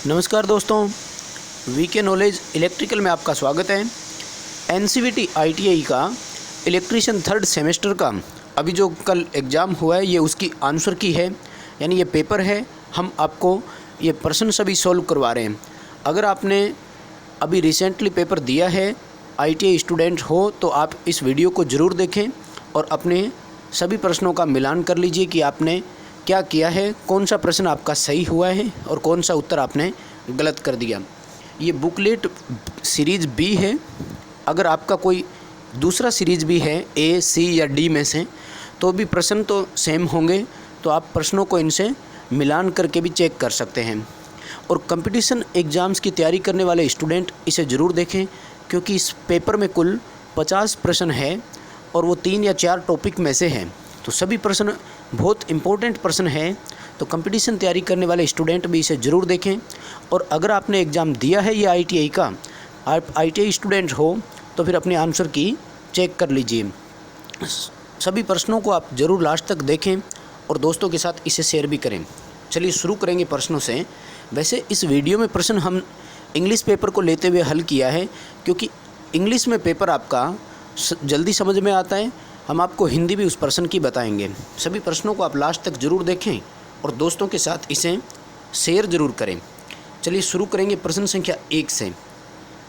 नमस्कार दोस्तों, VK knowledge electrical में आपका स्वागत है। एनसीवीटी आईटीआई का इलेक्ट्रीशियन थर्ड सेमेस्टर का अभी जो कल एग्ज़ाम हुआ है ये उसकी आंसर की है, यानी ये पेपर है। हम आपको ये प्रश्न सभी सॉल्व करवा रहे हैं। अगर आपने अभी रिसेंटली पेपर दिया है, आईटीआई स्टूडेंट हो, तो आप इस वीडियो को ज़रूर देखें और अपने सभी प्रश्नों का मिलान कर लीजिए कि आपने क्या किया है, कौन सा प्रश्न आपका सही हुआ है और कौन सा उत्तर आपने गलत कर दिया। ये बुकलेट सीरीज़ बी है। अगर आपका कोई दूसरा सीरीज़ भी है ए, सी या डी में से, तो भी प्रश्न तो सेम होंगे, तो आप प्रश्नों को इनसे मिलान करके भी चेक कर सकते हैं। और कंपटीशन एग्ज़ाम्स की तैयारी करने वाले स्टूडेंट इसे ज़रूर देखें, क्योंकि इस पेपर में कुल 50 प्रश्न है और वो 3 या 4 टॉपिक में से हैं, तो सभी प्रश्न बहुत इम्पोर्टेंट प्रश्न है। तो कंपटीशन तैयारी करने वाले स्टूडेंट भी इसे ज़रूर देखें। और अगर आपने एग्ज़ाम दिया है ये आईटीआई का, आप आईटीआई स्टूडेंट हो, तो फिर अपने आंसर की चेक कर लीजिए। सभी प्रश्नों को आप ज़रूर लास्ट तक देखें और दोस्तों के साथ इसे शेयर भी करें। चलिए शुरू करेंगे प्रश्नों से। वैसे इस वीडियो में प्रश्न हम इंग्लिश पेपर को लेते हुए हल किया है, क्योंकि इंग्लिश में पेपर आपका जल्दी समझ में आता है। हम आपको हिंदी भी उस प्रश्न की बताएंगे। सभी प्रश्नों को आप लास्ट तक ज़रूर देखें और दोस्तों के साथ इसे शेयर ज़रूर करें। चलिए शुरू करेंगे प्रश्न संख्या 1 से।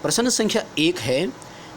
प्रश्न संख्या 1 है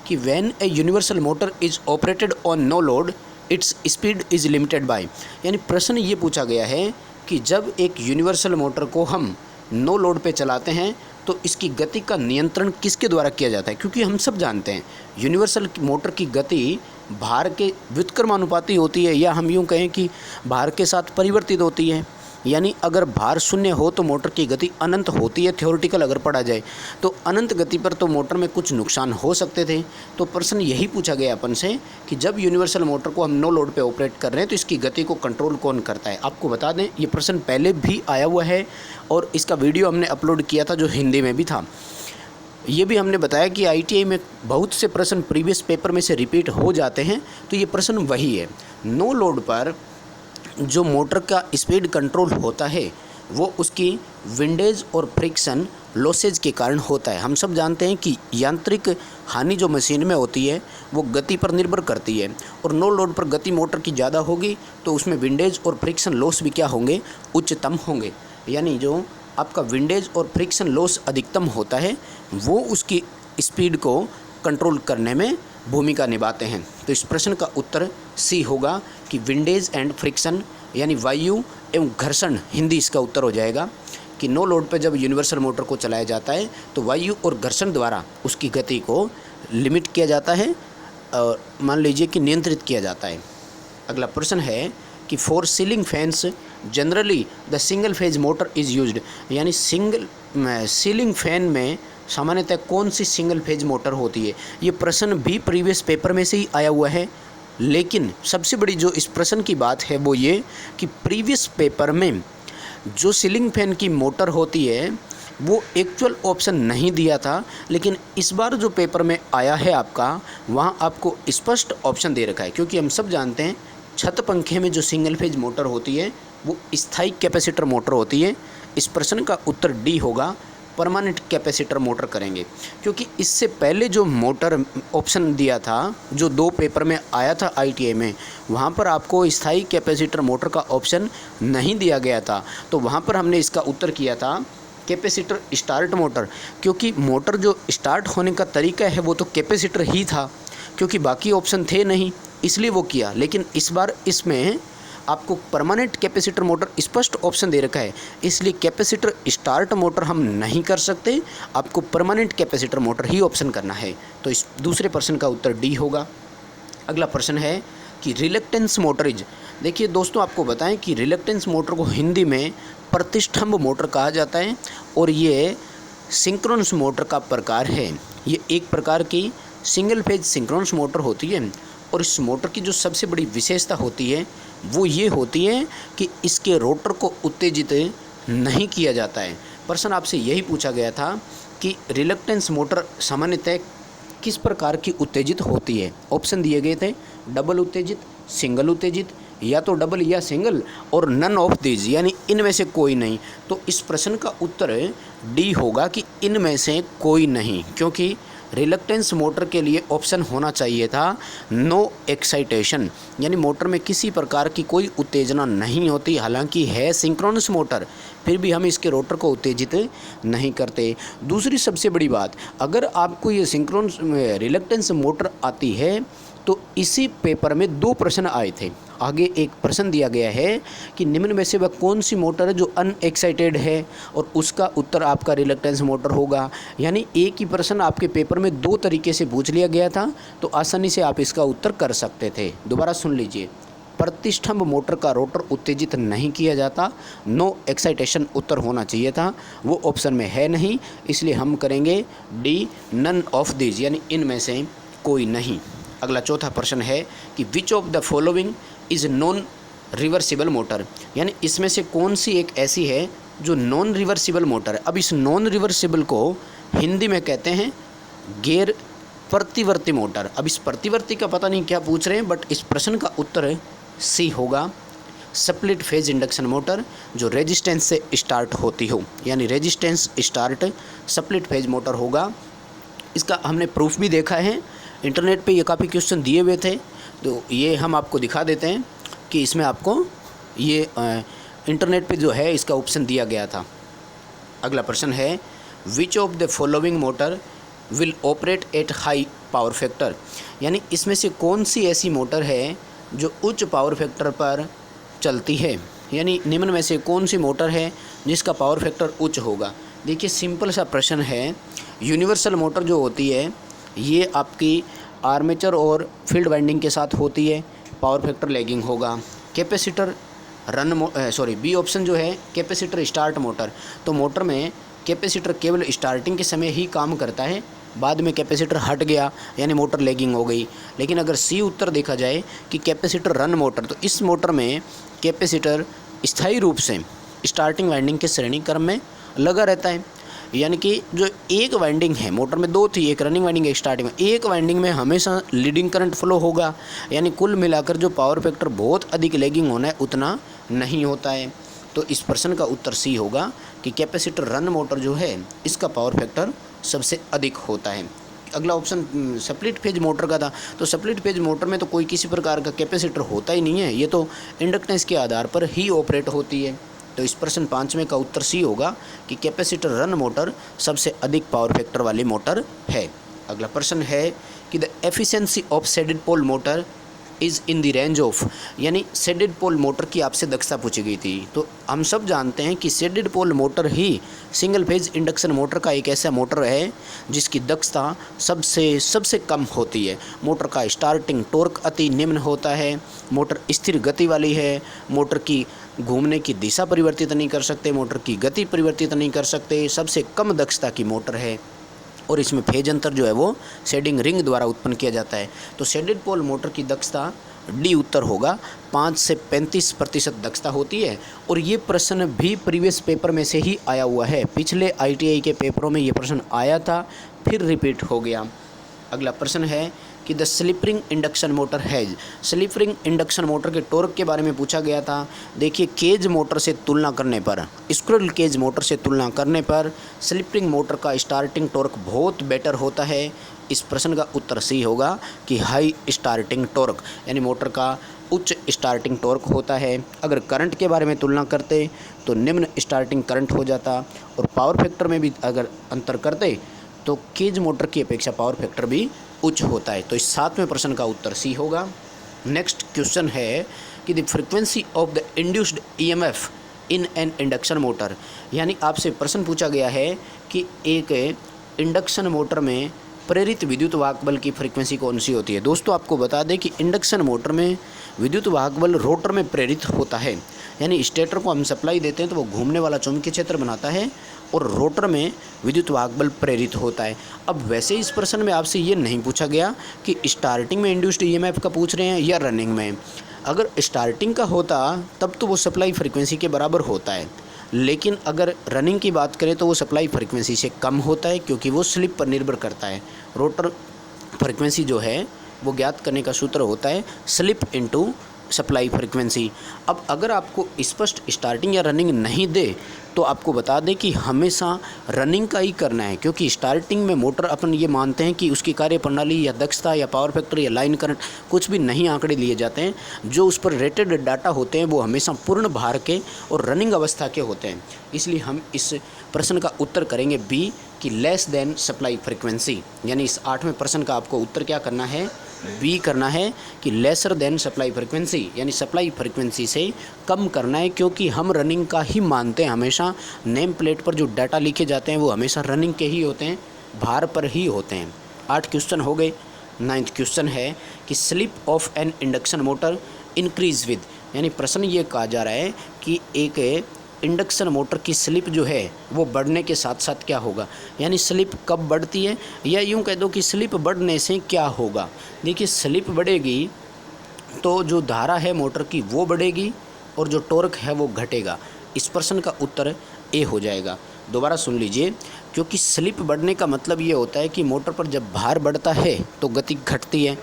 कि when a universal motor is operated on no load its speed is limited by. यानी प्रश्न ये पूछा गया है कि जब एक यूनिवर्सल मोटर को हम नो लोड पे चलाते हैं तो इसकी गति का नियंत्रण किसके द्वारा किया जाता है। क्योंकि हम सब जानते हैं यूनिवर्सल मोटर की गति भार के व्युत्क्रमानुपाती होती है, या हम यूँ कहें कि भार के साथ परिवर्तित होती है। यानी अगर भार शून्य हो तो मोटर की गति अनंत होती है। थ्योरेटिकल अगर पढ़ा जाए तो अनंत गति पर तो मोटर में कुछ नुकसान हो सकते थे। तो प्रश्न यही पूछा गया अपन से कि जब यूनिवर्सल मोटर को हम नो लोड पे ऑपरेट कर रहे हैं तो इसकी गति को कंट्रोल कौन करता है। आपको बता दें ये प्रश्न पहले भी आया हुआ है और इसका वीडियो हमने अपलोड किया था जो हिंदी में भी था। ये भी हमने बताया कि आईटीआई में बहुत से प्रश्न प्रीवियस पेपर में से रिपीट हो जाते हैं, तो ये प्रश्न वही है। नो लोड पर जो मोटर का स्पीड कंट्रोल होता है वो उसकी विंडेज और फ्रिक्शन लॉसेज के कारण होता है। हम सब जानते हैं कि यांत्रिक हानि जो मशीन में होती है वो गति पर निर्भर करती है, और नो लोड पर गति मोटर की ज़्यादा होगी तो उसमें विंडेज और फ्रिक्शन लॉस भी क्या होंगे, उच्चतम होंगे। यानी जो आपका विंडेज और फ्रिक्शन लॉस अधिकतम होता है वो उसकी स्पीड को कंट्रोल करने में भूमिका निभाते हैं। तो इस प्रश्न का उत्तर सी होगा कि विंडेज एंड फ्रिक्शन, यानी वायु एवं घर्षण, हिंदी इसका उत्तर हो जाएगा कि नो लोड पर जब यूनिवर्सल मोटर को चलाया जाता है तो वायु और घर्षण द्वारा उसकी गति को लिमिट किया जाता है और मान लीजिए कि नियंत्रित किया जाता है। अगला प्रश्न है कि for ceiling fans generally the single phase motor is used. यानी सीलिंग फैन में सामान्यतः कौन सी सिंगल फेज मोटर होती है। ये प्रश्न भी प्रीवियस पेपर में से ही आया हुआ है, लेकिन सबसे बड़ी जो इस प्रश्न की बात है वो ये कि प्रीवियस पेपर में जो सीलिंग फैन की मोटर होती है वो एक्चुअल ऑप्शन नहीं दिया था, लेकिन इस बार जो पेपर में आया है आपका वहाँ आपको स्पष्ट ऑप्शन दे रखा है। क्योंकि हम सब जानते हैं छत पंखे में जो सिंगल फेज मोटर होती है वो स्थायी कैपेसिटर मोटर होती है। इस प्रश्न का उत्तर डी होगा, परमानेंट कैपेसिटर मोटर करेंगे। क्योंकि इससे पहले जो मोटर ऑप्शन दिया था जो 2 पेपर में आया था आईटीआई में, वहाँ पर आपको स्थायी कैपेसिटर मोटर का ऑप्शन नहीं दिया गया था। तो वहाँ पर हमने इसका उत्तर किया था कैपेसिटर स्टार्ट मोटर, क्योंकि मोटर जो स्टार्ट होने का तरीका है वो तो कैपेसिटर ही था, क्योंकि बाकी ऑप्शन थे नहीं, इसलिए वो किया। लेकिन इस बार इसमें आपको परमानेंट कैपेसिटर मोटर स्पष्ट ऑप्शन दे रखा है, इसलिए कैपेसिटर स्टार्ट मोटर हम नहीं कर सकते, आपको परमानेंट कैपेसिटर मोटर ही ऑप्शन करना है। तो इस दूसरे प्रश्न का उत्तर डी होगा। अगला प्रश्न है कि रिलक्टेंस मोटर इज। देखिए दोस्तों, आपको बताएं कि रिलक्टेंस मोटर को हिंदी में प्रतिष्ठम्भ मोटर कहा जाता है और ये सिंक्रोनस मोटर का प्रकार है। ये एक प्रकार की सिंगल फेज सिंक्रोनस मोटर होती है और इस मोटर की जो सबसे बड़ी विशेषता होती है वो ये होती है कि इसके रोटर को उत्तेजित नहीं किया जाता है। प्रश्न आपसे यही पूछा गया था कि रिलक्टेंस मोटर सामान्यतः किस प्रकार की उत्तेजित होती है। ऑप्शन दिए गए थे डबल उत्तेजित, सिंगल उत्तेजित या तो डबल या सिंगल और नन ऑफ दीज यानी इनमें से कोई नहीं। तो इस प्रश्न का उत्तर डी होगा कि इनमें से कोई नहीं, क्योंकि रिलक्टेंस मोटर के लिए ऑप्शन होना चाहिए था नो एक्साइटेशन, यानी मोटर में किसी प्रकार की कोई उत्तेजना नहीं होती। हालांकि है सिंक्रोनस मोटर, फिर भी हम इसके रोटर को उत्तेजित नहीं करते। दूसरी सबसे बड़ी बात, अगर आपको ये सिंक्रोनस रिलक्टेंस मोटर आती है तो इसी पेपर में 2 प्रश्न आए थे। आगे एक प्रश्न दिया गया है कि निम्न में से वह कौन सी मोटर है जो अनएक्साइटेड है, और उसका उत्तर आपका रिलक्टेंस मोटर होगा। यानी एक ही प्रश्न आपके पेपर में 2 तरीके से पूछ लिया गया था, तो आसानी से आप इसका उत्तर कर सकते थे। दोबारा सुन लीजिए, प्रतिष्ठंभ मोटर का रोटर उत्तेजित नहीं किया जाता, नो एक्साइटेशन उत्तर होना चाहिए था, वो ऑप्शन में है नहीं, इसलिए हम करेंगे डी नन ऑफ दीज, यानी इनमें से कोई नहीं। अगला चौथा प्रश्न है कि which of the following is non reversible motor, यानी इसमें से कौन सी एक ऐसी है जो नॉन रिवर्सिबल मोटर है। अब इस नॉन रिवर्सिबल को हिंदी में कहते हैं गैर प्रतिवर्ती मोटर। अब इस प्रतिवर्ती का पता नहीं क्या पूछ रहे हैं, बट इस प्रश्न का उत्तर सी होगा स्प्लिट फेज इंडक्शन मोटर जो रेजिस्टेंस से स्टार्ट होती हो, यानी resistance start split phase motor होगा। इसका हमने प्रूफ भी देखा है, इंटरनेट पे ये काफ़ी क्वेश्चन दिए हुए थे, तो ये हम आपको दिखा देते हैं कि इसमें आपको ये इंटरनेट पे जो है इसका ऑप्शन दिया गया था। अगला प्रश्न है which of the following motor will operate at high power factor, यानी इसमें से कौन सी ऐसी मोटर है जो उच्च पावर फैक्टर पर चलती है, यानी निम्न में से कौन सी मोटर है जिसका पावर फैक्टर उच्च होगा। देखिए सिंपल सा प्रश्न है, यूनिवर्सल मोटर जो होती है ये आपकी आर्मेचर और फील्ड वाइंडिंग के साथ होती है, पावर फैक्टर लैगिंग होगा। कैपेसिटर बी ऑप्शन जो है कैपेसिटर स्टार्ट मोटर, तो मोटर में कैपेसिटर केवल स्टार्टिंग के समय ही काम करता है, बाद में कैपेसिटर हट गया यानी मोटर लैगिंग हो गई। लेकिन अगर सी उत्तर देखा जाए कि कैपेसिटर रन मोटर, तो इस मोटर में कैपेसिटर स्थायी रूप से स्टार्टिंग वाइंडिंग के श्रेणी क्रम में लगा रहता है, यानी कि जो एक वाइंडिंग है मोटर में 2 थी, एक रनिंग वाइंडिंग एक स्टार्टिंग, एक वाइंडिंग में हमेशा लीडिंग करंट फ्लो होगा, यानी कुल मिलाकर जो पावर फैक्टर बहुत अधिक लैगिंग होना है उतना नहीं होता है। तो इस प्रश्न का उत्तर सी होगा कि कैपेसिटर रन मोटर जो है इसका पावर फैक्टर सबसे अधिक होता है। अगला ऑप्शन स्प्लिट फेज मोटर का था, तो स्प्लिट फेज मोटर में तो कोई किसी प्रकार का कैपेसिटर होता ही नहीं है, ये तो इंडक्टेंस के आधार पर ही ऑपरेट होती है। तो इस प्रश्न 5वें का उत्तर सी होगा कि कैपेसिटर रन मोटर सबसे अधिक पावर फैक्टर वाली मोटर है। अगला प्रश्न है कि the efficiency of shaded pole motor is in the range of, यानी शेडेड पोल मोटर की आपसे दक्षता पूछी गई थी। तो हम सब जानते हैं कि शेडेड पोल मोटर ही सिंगल फेज इंडक्शन मोटर का एक ऐसा मोटर है जिसकी दक्षता सबसे कम होती है। मोटर का स्टार्टिंग टॉर्क अति निम्न होता है, मोटर स्थिर गति वाली है, मोटर की घूमने की दिशा परिवर्तित नहीं कर सकते, मोटर की गति परिवर्तित नहीं कर सकते, सबसे कम दक्षता की मोटर है, और इसमें फेज अंतर जो है वो शेडिंग रिंग द्वारा उत्पन्न किया जाता है। तो शेडेड पोल मोटर की दक्षता डी उत्तर होगा, 5 से 35% दक्षता होती है। और ये प्रश्न भी प्रीवियस पेपर में से ही आया हुआ है, पिछले ITI के पेपरों में ये प्रश्न आया था, फिर रिपीट हो गया। अगला प्रश्न है कि the slip ring induction motor has, slip ring induction motor के टॉर्क के बारे में पूछा गया था। देखिए केज मोटर से तुलना करने पर, स्क्विरल केज मोटर से तुलना करने पर स्लिप रिंग मोटर का स्टार्टिंग टॉर्क बहुत बेटर होता है। इस प्रश्न का उत्तर सी होगा कि हाई स्टार्टिंग टॉर्क, यानी मोटर का उच्च स्टार्टिंग टॉर्क होता है। अगर करंट के बारे में तुलना करते तो निम्न स्टार्टिंग करंट हो जाता, और पावर फैक्टर में भी अगर अंतर करते तो केज मोटर की अपेक्षा पावर फैक्टर भी उच्च होता है। तो इस 7वें प्रश्न का उत्तर सी होगा। नेक्स्ट क्वेश्चन है कि the frequency of the induced EMF in an induction motor, यानी आपसे प्रश्न पूछा गया है कि एक इंडक्शन मोटर में प्रेरित विद्युत वाहक बल की फ्रीक्वेंसी कौन सी होती है। दोस्तों आपको बता दें कि इंडक्शन मोटर में विद्युत वाहक बल रोटर में प्रेरित होता है, यानी स्टेटर को हम सप्लाई देते हैं तो वो घूमने वाला चुंबकीय क्षेत्र बनाता है और रोटर में विद्युत वाहक बल प्रेरित होता है। अब वैसे इस प्रश्न में आपसे ये नहीं पूछा गया कि स्टार्टिंग में इंड्यूस्ड EMF का पूछ रहे हैं या रनिंग में। अगर स्टार्टिंग का होता तब तो वो सप्लाई फ्रीक्वेंसी के बराबर होता है, लेकिन अगर रनिंग की बात करें तो वो सप्लाई फ्रीक्वेंसी से कम होता है, क्योंकि वो स्लिप पर निर्भर करता है। रोटर फ्रीक्वेंसी जो है वो ज्ञात करने का सूत्र होता है स्लिप इनटू सप्लाई फ्रीक्वेंसी। अब अगर आपको स्पष्ट स्टार्टिंग या रनिंग नहीं दे तो आपको बता दें कि हमेशा रनिंग का ही करना है, क्योंकि स्टार्टिंग में मोटर अपन ये मानते हैं कि उसकी कार्यप्रणाली या दक्षता या पावर फैक्टर या लाइन करंट कुछ भी नहीं आंकड़े लिए जाते हैं। जो उस पर रेटेड डाटा होते हैं वो हमेशा पूर्ण भार के और रनिंग अवस्था के होते हैं। इसलिए हम इस प्रश्न का उत्तर करेंगे बी कि लेस देन सप्लाई फ्रीक्वेंसी, यानी इस 8वें प्रश्न का आपको उत्तर क्या करना है, बी करना है कि लेसर देन सप्लाई फ्रीक्वेंसी, यानी सप्लाई फ्रीक्वेंसी से कम करना है, क्योंकि हम रनिंग का ही मानते हैं। हमेशा नेम प्लेट पर जो डाटा लिखे जाते हैं वो हमेशा रनिंग के ही होते हैं, भार पर ही होते हैं। 8 क्वेश्चन हो गए। 9th क्वेश्चन है कि slip of N induction motor increase with, यानी प्रश्न ये कहा जा रहा है कि एक इंडक्शन मोटर की स्लिप जो है वो बढ़ने के साथ साथ क्या होगा, यानी स्लिप कब बढ़ती है, या यूँ कह दो कि स्लिप बढ़ने से क्या होगा। देखिए स्लिप बढ़ेगी तो जो धारा है मोटर की वो बढ़ेगी और जो टॉर्क है वो घटेगा। इस प्रश्न का उत्तर ए हो जाएगा। दोबारा सुन लीजिए, क्योंकि स्लिप बढ़ने का मतलब ये होता है कि मोटर पर जब भार बढ़ता है तो गति घटती है,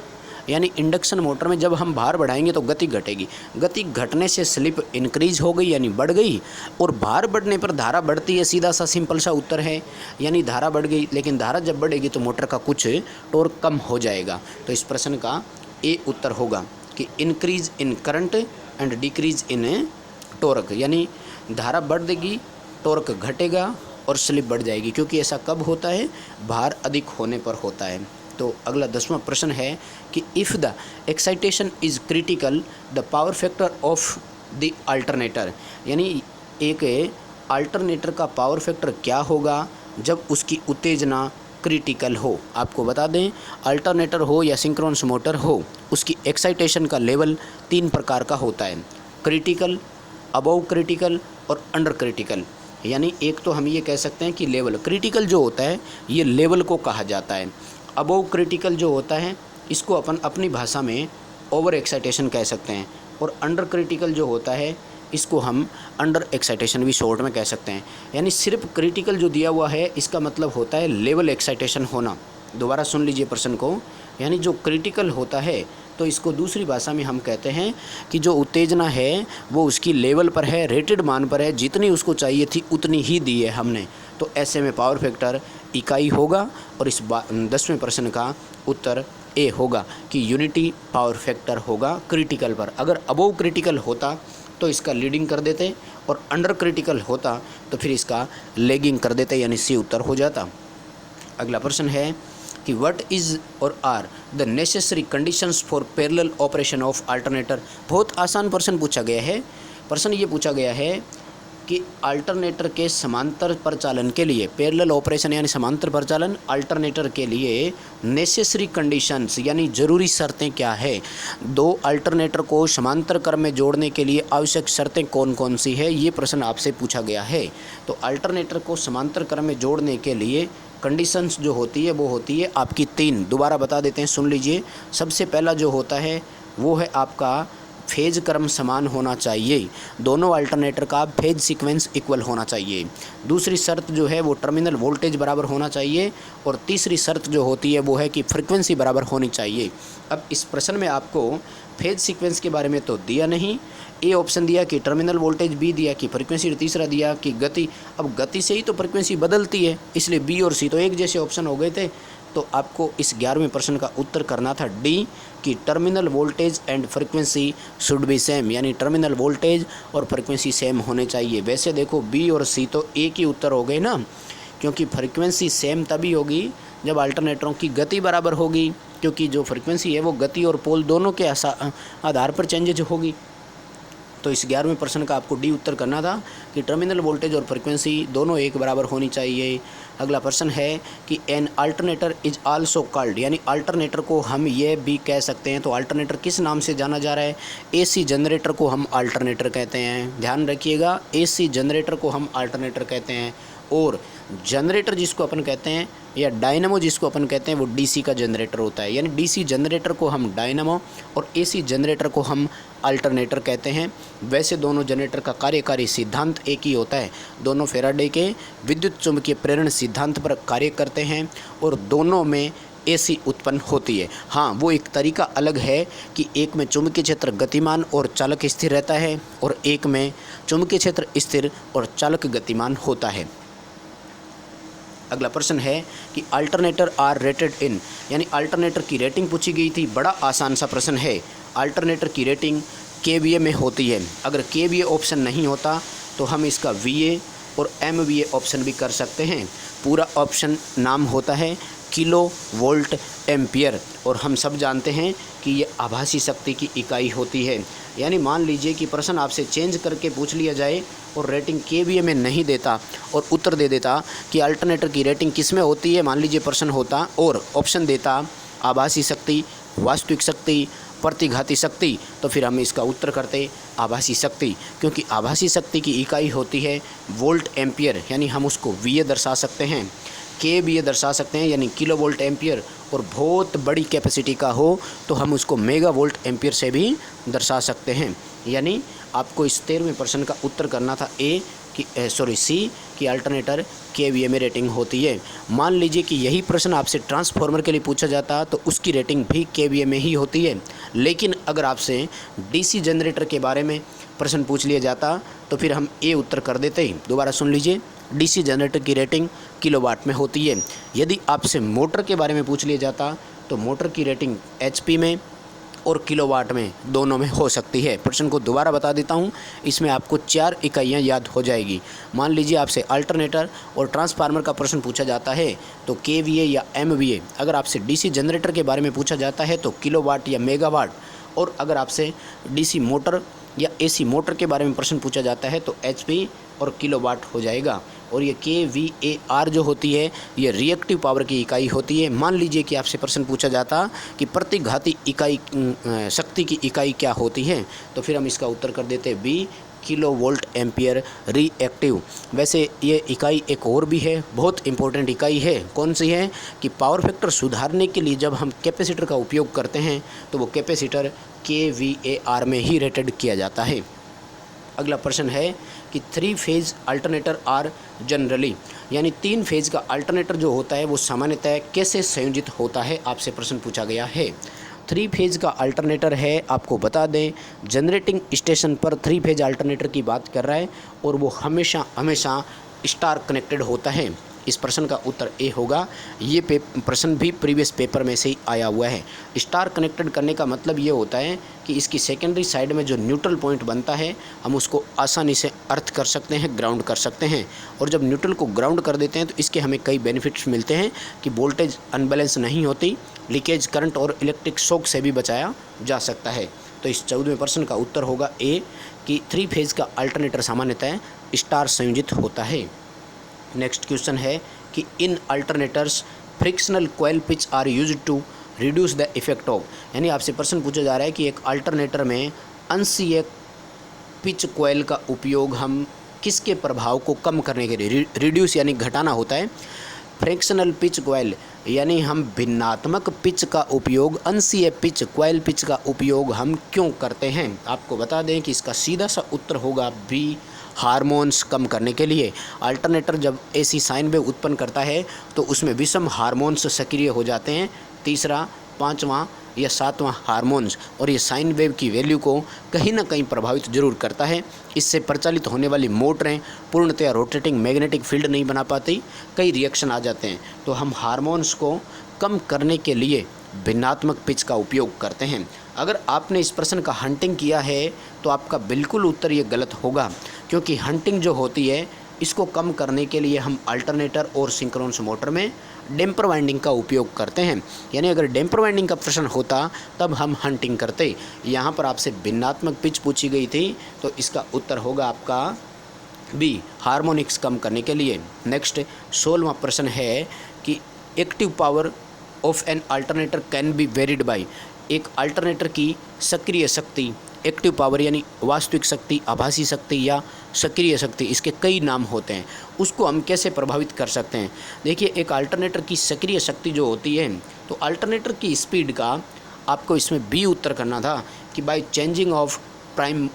यानी इंडक्शन मोटर में जब हम भार बढ़ाएंगे तो गति घटेगी। गति घटने से स्लिप इंक्रीज हो गई यानी बढ़ गई, और भार बढ़ने पर धारा बढ़ती है। सीधा सा सिंपल सा उत्तर है, यानी धारा बढ़ गई, लेकिन धारा जब बढ़ेगी तो मोटर का कुछ टॉर्क कम हो जाएगा। तो इस प्रश्न का ए उत्तर होगा कि increase in current and decrease in torque, यानी धारा बढ़ देगी, टॉर्क घटेगा और स्लिप बढ़ जाएगी, क्योंकि ऐसा कब होता है, भार अधिक होने पर होता है। तो अगला 10वां प्रश्न है कि if the excitation is critical the power factor of the alternator, यानी एक अल्टरनेटर का पावर फैक्टर क्या होगा जब उसकी उत्तेजना क्रिटिकल हो। आपको बता दें, अल्टरनेटर हो या सिंक्रोनस मोटर हो, उसकी एक्साइटेशन का लेवल 3 प्रकार का होता है, क्रिटिकल, अबव क्रिटिकल और अंडर क्रिटिकल। यानी एक तो हम ये कह सकते हैं कि लेवल क्रिटिकल जो होता है ये लेवल को कहा जाता है। अबव क्रिटिकल जो होता है इसको अपन अपनी भाषा में ओवर एक्साइटेशन कह सकते हैं, और अंडर क्रिटिकल जो होता है इसको हम अंडर एक्साइटेशन भी शॉर्ट में कह सकते हैं। यानी सिर्फ क्रिटिकल जो दिया हुआ है इसका मतलब होता है लेवल एक्साइटेशन होना। दोबारा सुन लीजिए प्रश्न को, यानी जो क्रिटिकल होता है तो इसको दूसरी भाषा में हम कहते हैं कि जो उत्तेजना है वो उसकी लेवल पर है, रेटेड मान पर है, जितनी उसको चाहिए थी उतनी ही दी है हमने। तो ऐसे में पावर फैक्टर इकाई होगा, और इस 10वें प्रश्न का उत्तर ए होगा कि यूनिटी पावर फैक्टर होगा क्रिटिकल पर। अगर अबोव क्रिटिकल होता तो इसका लीडिंग कर देते, और अंडर क्रिटिकल होता तो फिर इसका लैगिंग कर देते, यानी सी उत्तर हो जाता। अगला प्रश्न है कि what is or are the necessary conditions for parallel operation of alternator. बहुत आसान प्रश्न पूछा गया है। प्रश्न ये पूछा गया है कि अल्टरनेटर के समांतर परिचालन के लिए, पैरेलल ऑपरेशन यानी समांतर परिचालन अल्टरनेटर के लिए नेसेसरी कंडीशंस यानी ज़रूरी शर्तें क्या है। 2 अल्टरनेटर को समांतर क्रम में जोड़ने के लिए आवश्यक शर्तें कौन कौन सी है, ये प्रश्न आपसे पूछा गया है। तो अल्टरनेटर को समांतर क्रम में जोड़ने के लिए कंडीशंस जो होती है वो होती है आपकी 3। दोबारा बता देते हैं, सुन लीजिए। सबसे पहला जो होता है वो है आपका फेज क्रम समान होना चाहिए, दोनों अल्टरनेटर का फेज सीक्वेंस इक्वल होना चाहिए। दूसरी शर्त जो है वो टर्मिनल वोल्टेज बराबर होना चाहिए, और तीसरी शर्त जो होती है वो है कि फ्रीक्वेंसी बराबर होनी चाहिए। अब इस प्रश्न में आपको फेज सीक्वेंस के बारे में तो दिया नहीं, ए ऑप्शन दिया कि टर्मिनल वोल्टेज, बी दिया कि फ्रीक्वेंसी, और तीसरा दिया कि गति। अब गति से ही तो फ्रीक्वेंसी बदलती है, इसलिए बी और सी तो एक जैसे ऑप्शन हो गए थे। तो आपको इस 11वें प्रश्न का उत्तर करना था डी कि terminal voltage and frequency should be same, यानी टर्मिनल वोल्टेज और फ्रीक्वेंसी सेम होने चाहिए। वैसे देखो बी और सी तो एक ही उत्तर हो गए ना, क्योंकि फ्रीक्वेंसी सेम तभी होगी जब अल्टरनेटरों की गति बराबर होगी, क्योंकि जो फ्रीक्वेंसी है वो गति और पोल दोनों के आधार पर चेंजेज होगी। तो इस 11वें प्रश्न का आपको डी उत्तर करना था कि टर्मिनल वोल्टेज और फ्रीक्वेंसी दोनों एक बराबर होनी चाहिए। अगला प्रश्न है कि an alternator is also called, यानी अल्टरनेटर को हम ये भी कह सकते हैं। तो अल्टरनेटर किस नाम से जाना जा रहा है? एसी जनरेटर को हम अल्टरनेटर कहते हैं। ध्यान रखिएगा, एसी जनरेटर को हम अल्टरनेटर कहते हैं, और जनरेटर जिसको अपन कहते हैं या डायनामो जिसको अपन कहते हैं वो डीसी का जनरेटर होता है। यानी डीसी जनरेटर को हम डायनामो और एसी जनरेटर को हम अल्टरनेटर कहते हैं। वैसे दोनों जनरेटर का कार्यकारी सिद्धांत एक ही होता है, दोनों फैराडे के विद्युत चुम्बकीय प्रेरण सिद्धांत पर कार्य करते हैं, और दोनों में एसी उत्पन्न होती है। हाँ, वो एक तरीका अलग है कि एक में चुंबकीय क्षेत्र गतिमान और चालक स्थिर रहता है और एक में चुंबकीय क्षेत्र स्थिर और चालक गतिमान होता है। अगला प्रश्न है कि अल्टरनेटर आर रेटेड इन, यानी अल्टरनेटर की रेटिंग पूछी गई थी। बड़ा आसान सा प्रश्न है। अल्टरनेटर की रेटिंग केवीए में होती है। अगर केवीए ऑप्शन नहीं होता तो हम इसका वीए और एमवीए ऑप्शन भी कर सकते हैं। पूरा ऑप्शन नाम होता है किलो वोल्ट एम्पियर, और हम सब जानते हैं कि ये आभासी शक्ति की इकाई होती है। यानी मान लीजिए कि प्रश्न आपसे चेंज करके पूछ लिया जाए और रेटिंग केवीए में नहीं देता और उत्तर दे देता कि अल्टरनेटर की रेटिंग किस में होती है, मान लीजिए प्रश्न होता और ऑप्शन देता आभासी शक्ति, वास्तविक शक्ति, प्रतिघाती शक्ति, तो फिर हम इसका उत्तर करते आभासी शक्ति, क्योंकि आभासी शक्ति की इकाई होती है वोल्ट एम्पियर, यानी हम उसको वीए दर्शा सकते हैं, केवीए दर्शा सकते हैं, यानी किलो वोल्ट एम्पियर, और बहुत बड़ी कैपेसिटी का हो तो हम उसको मेगा वोल्ट एम्पियर से भी दर्शा सकते हैं। यानी आपको इस 13वें प्रश्न का उत्तर करना था सी कि अल्टरनेटर केवीए में रेटिंग होती है। मान लीजिए कि यही प्रश्न आपसे ट्रांसफार्मर के लिए पूछा जाता तो उसकी रेटिंग भी केवीए में ही होती है। लेकिन अगर आपसे डीसी जनरेटर के बारे में प्रश्न पूछ लिया जाता तो फिर हम ए उत्तर कर देते। दोबारा सुन लीजिए, डीसी जनरेटर की रेटिंग किलोवाट में होती है। यदि आपसे मोटर के बारे में पूछ लिया जाता तो मोटर की रेटिंग एचपी में और किलोवाट में दोनों में हो सकती है। प्रश्न को दोबारा बता देता हूँ, इसमें आपको 4 इकाइयाँ याद हो जाएगी। मान लीजिए आपसे अल्टरनेटर और ट्रांसफार्मर का प्रश्न पूछा जाता है तो केवीए या एमवीए, अगर आपसे डीसी जनरेटर के बारे में पूछा जाता है तो किलोवाट या मेगावाट, और अगर आपसे डीसी मोटर या एसी मोटर के बारे में प्रश्न पूछा जाता है तो एचपी और किलोवाट हो जाएगा। और ये केवीएआर जो होती है ये रिएक्टिव पावर की इकाई होती है। मान लीजिए कि आपसे प्रश्न पूछा जाता कि प्रतिघाती इकाई शक्ति की इकाई क्या होती है, तो फिर हम इसका उत्तर कर देते B, kilo volt ampere reactive. वैसे ये इकाई एक और भी है, बहुत इंपॉर्टेंट इकाई है। कौन सी है कि पावर फैक्टर सुधारने के लिए जब हम कैपेसिटर का उपयोग करते हैं तो वो कैपेसिटर केवीएआर में ही रेटेड किया जाता है। अगला प्रश्न है कि 3 फेज़ अल्टरनेटर आर जनरली, यानी 3 फेज़ का अल्टरनेटर जो होता है वो सामान्यतः कैसे संयोजित होता है, आपसे प्रश्न पूछा गया है। 3 फेज़ का अल्टरनेटर है, आपको बता दें जनरेटिंग स्टेशन पर 3 फेज़ अल्टरनेटर की बात कर रहा है और वो हमेशा स्टार कनेक्टेड होता है। इस प्रश्न का उत्तर ए होगा। ये प्रश्न भी प्रीवियस पेपर में से ही आया हुआ है। स्टार कनेक्टेड करने का मतलब ये होता है कि इसकी सेकेंडरी साइड में जो न्यूट्रल पॉइंट बनता है हम उसको आसानी से अर्थ कर सकते हैं, ग्राउंड कर सकते हैं। और जब न्यूट्रल को ग्राउंड कर देते हैं तो इसके हमें कई बेनिफिट्स मिलते हैं कि वोल्टेज अनबैलेंस नहीं होती, लीकेज करंट और इलेक्ट्रिक शॉक से भी बचाया जा सकता है। तो इस 14वें प्रश्न का उत्तर होगा ए कि 3 फेज़ का अल्टरनेटर सामान्यतः स्टार संयोजित होता है। नेक्स्ट क्वेश्चन है कि in alternators fractional coil pitch are used to reduce the effect of, यानी आपसे प्रश्न पूछा जा रहा है कि एक अल्टरनेटर में अंशीय पिच कॉइल का उपयोग हम किसके प्रभाव को कम करने के लिए, रिड्यूस यानी घटाना होता है, फ्रिक्शनल पिच कॉइल यानी हम भिन्नात्मक पिच का उपयोग, अंशीय पिच कॉइल पिच का उपयोग हम क्यों करते हैं। आपको बता दें कि इसका सीधा सा उत्तर होगा बी, हार्मोन्स कम करने के लिए। अल्टरनेटर जब ऐसी साइन वेव उत्पन्न करता है तो उसमें विषम हार्मोन्स सक्रिय हो जाते हैं, तीसरा, पांचवा या सातवां हार्मोन्स, और ये साइन वेव की वैल्यू को कहीं ना कहीं प्रभावित जरूर करता है। इससे प्रचालित होने वाली मोटरें पूर्णतया रोटेटिंग मैग्नेटिक फील्ड नहीं बना पाती, कई रिएक्शन आ जाते हैं। तो हम हार्मोन्स को कम करने के लिए भिन्नात्मक पिच का उपयोग करते हैं। अगर आपने इस प्रश्न का हंटिंग किया है तो आपका बिल्कुल उत्तर ये गलत होगा, क्योंकि हंटिंग जो होती है इसको कम करने के लिए हम अल्टरनेटर और सिंक्रोनस मोटर में डैम्पर वाइंडिंग का उपयोग करते हैं। यानी अगर डैम्पर वाइंडिंग का प्रश्न होता तब हम हंटिंग करते। यहाँ पर आपसे भिन्नात्मक पिच पूछी गई थी तो इसका उत्तर होगा आपका बी, हार्मोनिक्स कम करने के लिए। नेक्स्ट 16वां प्रश्न है कि active power of an alternator can be varied by, एक अल्टरनेटर की सक्रिय शक्ति, एक्टिव पावर यानी वास्तविक शक्ति, आभासी शक्ति या सक्रिय शक्ति, इसके कई नाम होते हैं, उसको हम कैसे प्रभावित कर सकते हैं। देखिए, एक अल्टरनेटर की सक्रिय शक्ति जो होती है तो अल्टरनेटर की स्पीड का आपको इसमें बी उत्तर करना था कि by changing of prime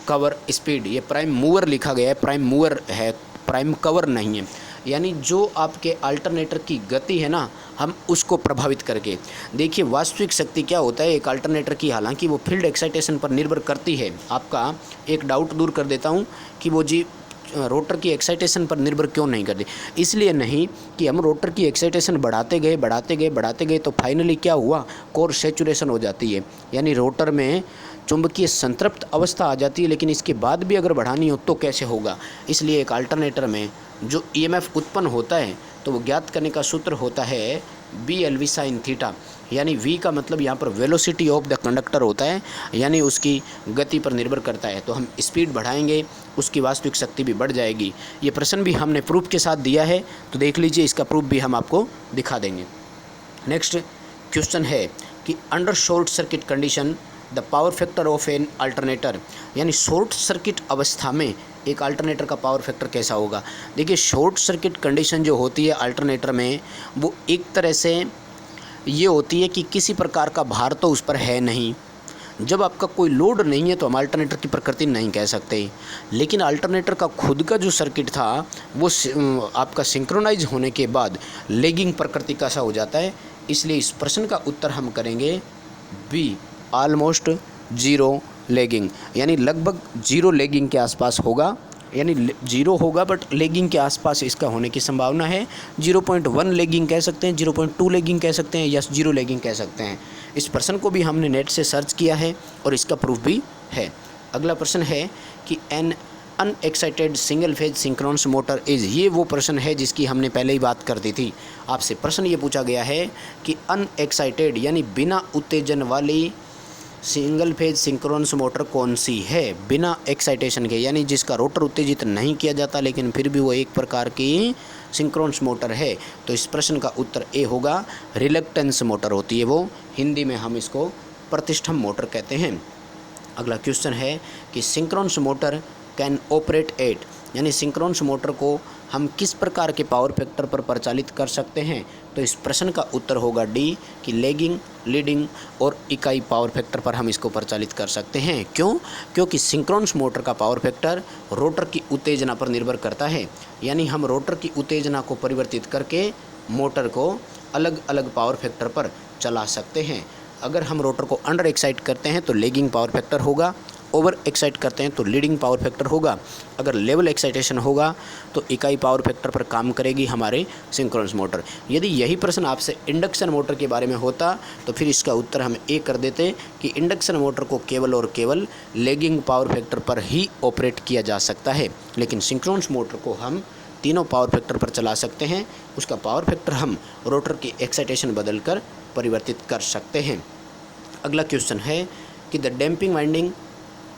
cover speed. ये प्राइम मूवर लिखा गया है, प्राइम मूवर है, प्राइम कवर नहीं है। यानी जो आपके अल्टरनेटर की गति है ना, हम उसको प्रभावित करके। देखिए वास्तविक शक्ति क्या होता है एक अल्टरनेटर की, हालांकि वो फील्ड एक्साइटेशन पर निर्भर करती है। आपका एक डाउट दूर कर देता हूँ कि वो जी रोटर की एक्साइटेशन पर निर्भर क्यों नहीं करती। इसलिए नहीं कि हम रोटर की एक्साइटेशन बढ़ाते गए तो फाइनली क्या हुआ, कोर सैचुरेशन हो जाती है, यानी रोटर में चुंबकीय संतृप्त अवस्था आ जाती है। लेकिन इसके बाद भी अगर बढ़ानी हो तो कैसे होगा। इसलिए एक अल्टरनेटर में जो ईएमएफ उत्पन्न होता है तो वो ज्ञात करने का सूत्र होता है BLV sin थीटा, यानी V का मतलब यहाँ पर वेलोसिटी ऑफ द कंडक्टर होता है, यानी उसकी गति पर निर्भर करता है। तो हम स्पीड बढ़ाएंगे उसकी वास्तविक शक्ति भी बढ़ जाएगी। ये प्रश्न भी हमने प्रूफ के साथ दिया है, तो देख लीजिए, इसका प्रूफ भी हम आपको दिखा देंगे। नेक्स्ट क्वेश्चन है कि under short circuit condition the power factor of an alternator, यानी शॉर्ट सर्किट अवस्था में एक अल्टरनेटर का पावर फैक्टर कैसा होगा। देखिए शॉर्ट सर्किट कंडीशन जो होती है अल्टरनेटर में, वो एक तरह से ये होती है कि किसी प्रकार का भार तो उस पर है नहीं। जब आपका कोई लोड नहीं है तो हम अल्टरनेटर की प्रकृति नहीं कह सकते। लेकिन अल्टरनेटर का खुद का जो सर्किट था वो आपका सिंक्रोनाइज होने के बाद लेगिंग प्रकृति का सा हो जाता है। इसलिए इस प्रश्न का उत्तर हम करेंगे बी, ऑलमोस्ट जीरो लेगिंग, यानी लगभग जीरो लेगिंग के आसपास होगा, यानी जीरो होगा बट लेगिंग के आसपास इसका होने की संभावना है। 0.1 लेगिंग कह सकते हैं, 0.2 लेगिंग कह सकते हैं या जीरो लेगिंग कह सकते हैं। इस प्रश्न को भी हमने नेट से सर्च किया है और इसका प्रूफ भी है। अगला प्रश्न है कि an unexcited single phase synchronous motor is, ये वो प्रश्न है जिसकी हमने पहले ही बात कर दी थी। आपसे प्रश्न ये पूछा गया है कि अनएक्साइटेड यानी बिना उत्तेजन वाली सिंगल फेज सिंक्रोनस मोटर कौन सी है, बिना एक्साइटेशन के, यानी जिसका रोटर उत्तेजित नहीं किया जाता लेकिन फिर भी वो एक प्रकार की सिंक्रोनस मोटर है। तो इस प्रश्न का उत्तर ए होगा, रिलक्टेंस मोटर होती है वो, हिंदी में हम इसको प्रतिष्ठम मोटर कहते हैं। अगला क्वेश्चन है कि synchronous motor can operate at, यानी सिंक्रोनस मोटर को हम किस प्रकार के पावर फैक्टर पर परिचालित कर सकते हैं। तो इस प्रश्न का उत्तर होगा डी, कि लेगिंग, लीडिंग और इकाई पावर फैक्टर पर हम इसको परिचालित कर सकते हैं। क्यों? क्योंकि सिंक्रोनस मोटर का पावर फैक्टर रोटर की उत्तेजना पर निर्भर करता है, यानी हम रोटर की उत्तेजना को परिवर्तित करके मोटर को अलग अलग पावर फैक्टर पर चला सकते हैं। अगर हम रोटर को अंडर एक्साइट करते हैं तो लेगिंग पावर फैक्टर होगा, ओवर एक्साइट करते हैं तो लीडिंग पावर फैक्टर होगा, अगर लेवल एक्साइटेशन होगा तो इकाई पावर फैक्टर पर काम करेगी हमारे सिंक्रोनस मोटर। यदि यही प्रश्न आपसे इंडक्शन मोटर के बारे में होता तो फिर इसका उत्तर हम ए कर देते कि इंडक्शन मोटर को केवल और केवल लेगिंग पावर फैक्टर पर ही ऑपरेट किया जा सकता है, लेकिन सिंक्रोनस मोटर को हम तीनों पावर फैक्टर पर चला सकते हैं। उसका पावर फैक्टर हम रोटर की एक्साइटेशन बदलकर परिवर्तित कर सकते हैं। अगला क्वेश्चन है कि the damping winding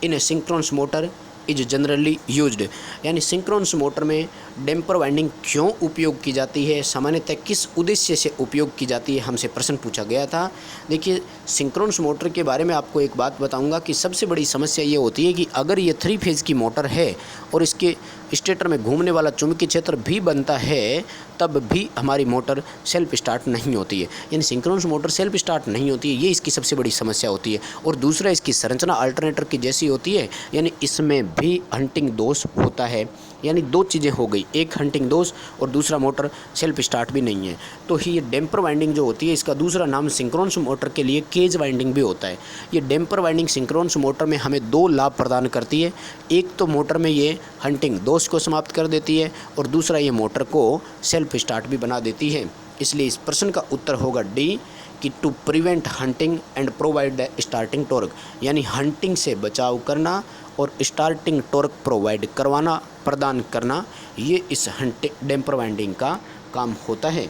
in a synchronous motor is generally used, यानी सिंक्रोनस मोटर में डैम्पर वाइंडिंग क्यों उपयोग की जाती है, सामान्यतः किस उद्देश्य से उपयोग की जाती है, हमसे प्रश्न पूछा गया था। देखिए सिंक्रोनस मोटर के बारे में आपको एक बात बताऊंगा कि सबसे बड़ी समस्या ये होती है कि अगर ये 3 फेज़ की मोटर है और इसके स्टेटर में घूमने वाला चुंबकीय क्षेत्र भी बनता है, तब भी हमारी मोटर सेल्फ स्टार्ट नहीं होती है, यानी सिंक्रोनस मोटर सेल्फ स्टार्ट नहीं होती है, ये इसकी सबसे बड़ी समस्या होती है। और दूसरा, इसकी संरचना अल्टरनेटर की जैसी होती है, यानी इसमें भी हंटिंग दोष होता है। यानी दो चीज़ें हो गई, एक हंटिंग दोष और दूसरा मोटर सेल्फ स्टार्ट भी नहीं है। तो ही ये डैम्पर वाइंडिंग जो होती है, इसका दूसरा नाम सिंक्रोनस मोटर के लिए केज वाइंडिंग भी होता है। ये डैम्पर वाइंडिंग सिंक्रोनस मोटर में हमें 2 लाभ प्रदान करती है। एक तो मोटर में ये हंटिंग दोष को समाप्त कर देती है और दूसरा ये मोटर को सेल्फ स्टार्ट भी बना देती है। इसलिए इस प्रश्न का उत्तर होगा डी, कि to prevent hunting and provide the starting torque, यानी हंटिंग से बचाव करना और स्टार्टिंग टॉर्क प्रोवाइड करवाना, प्रदान करना, ये इस हंटिंग डैम्पर वाइंडिंग का काम होता है।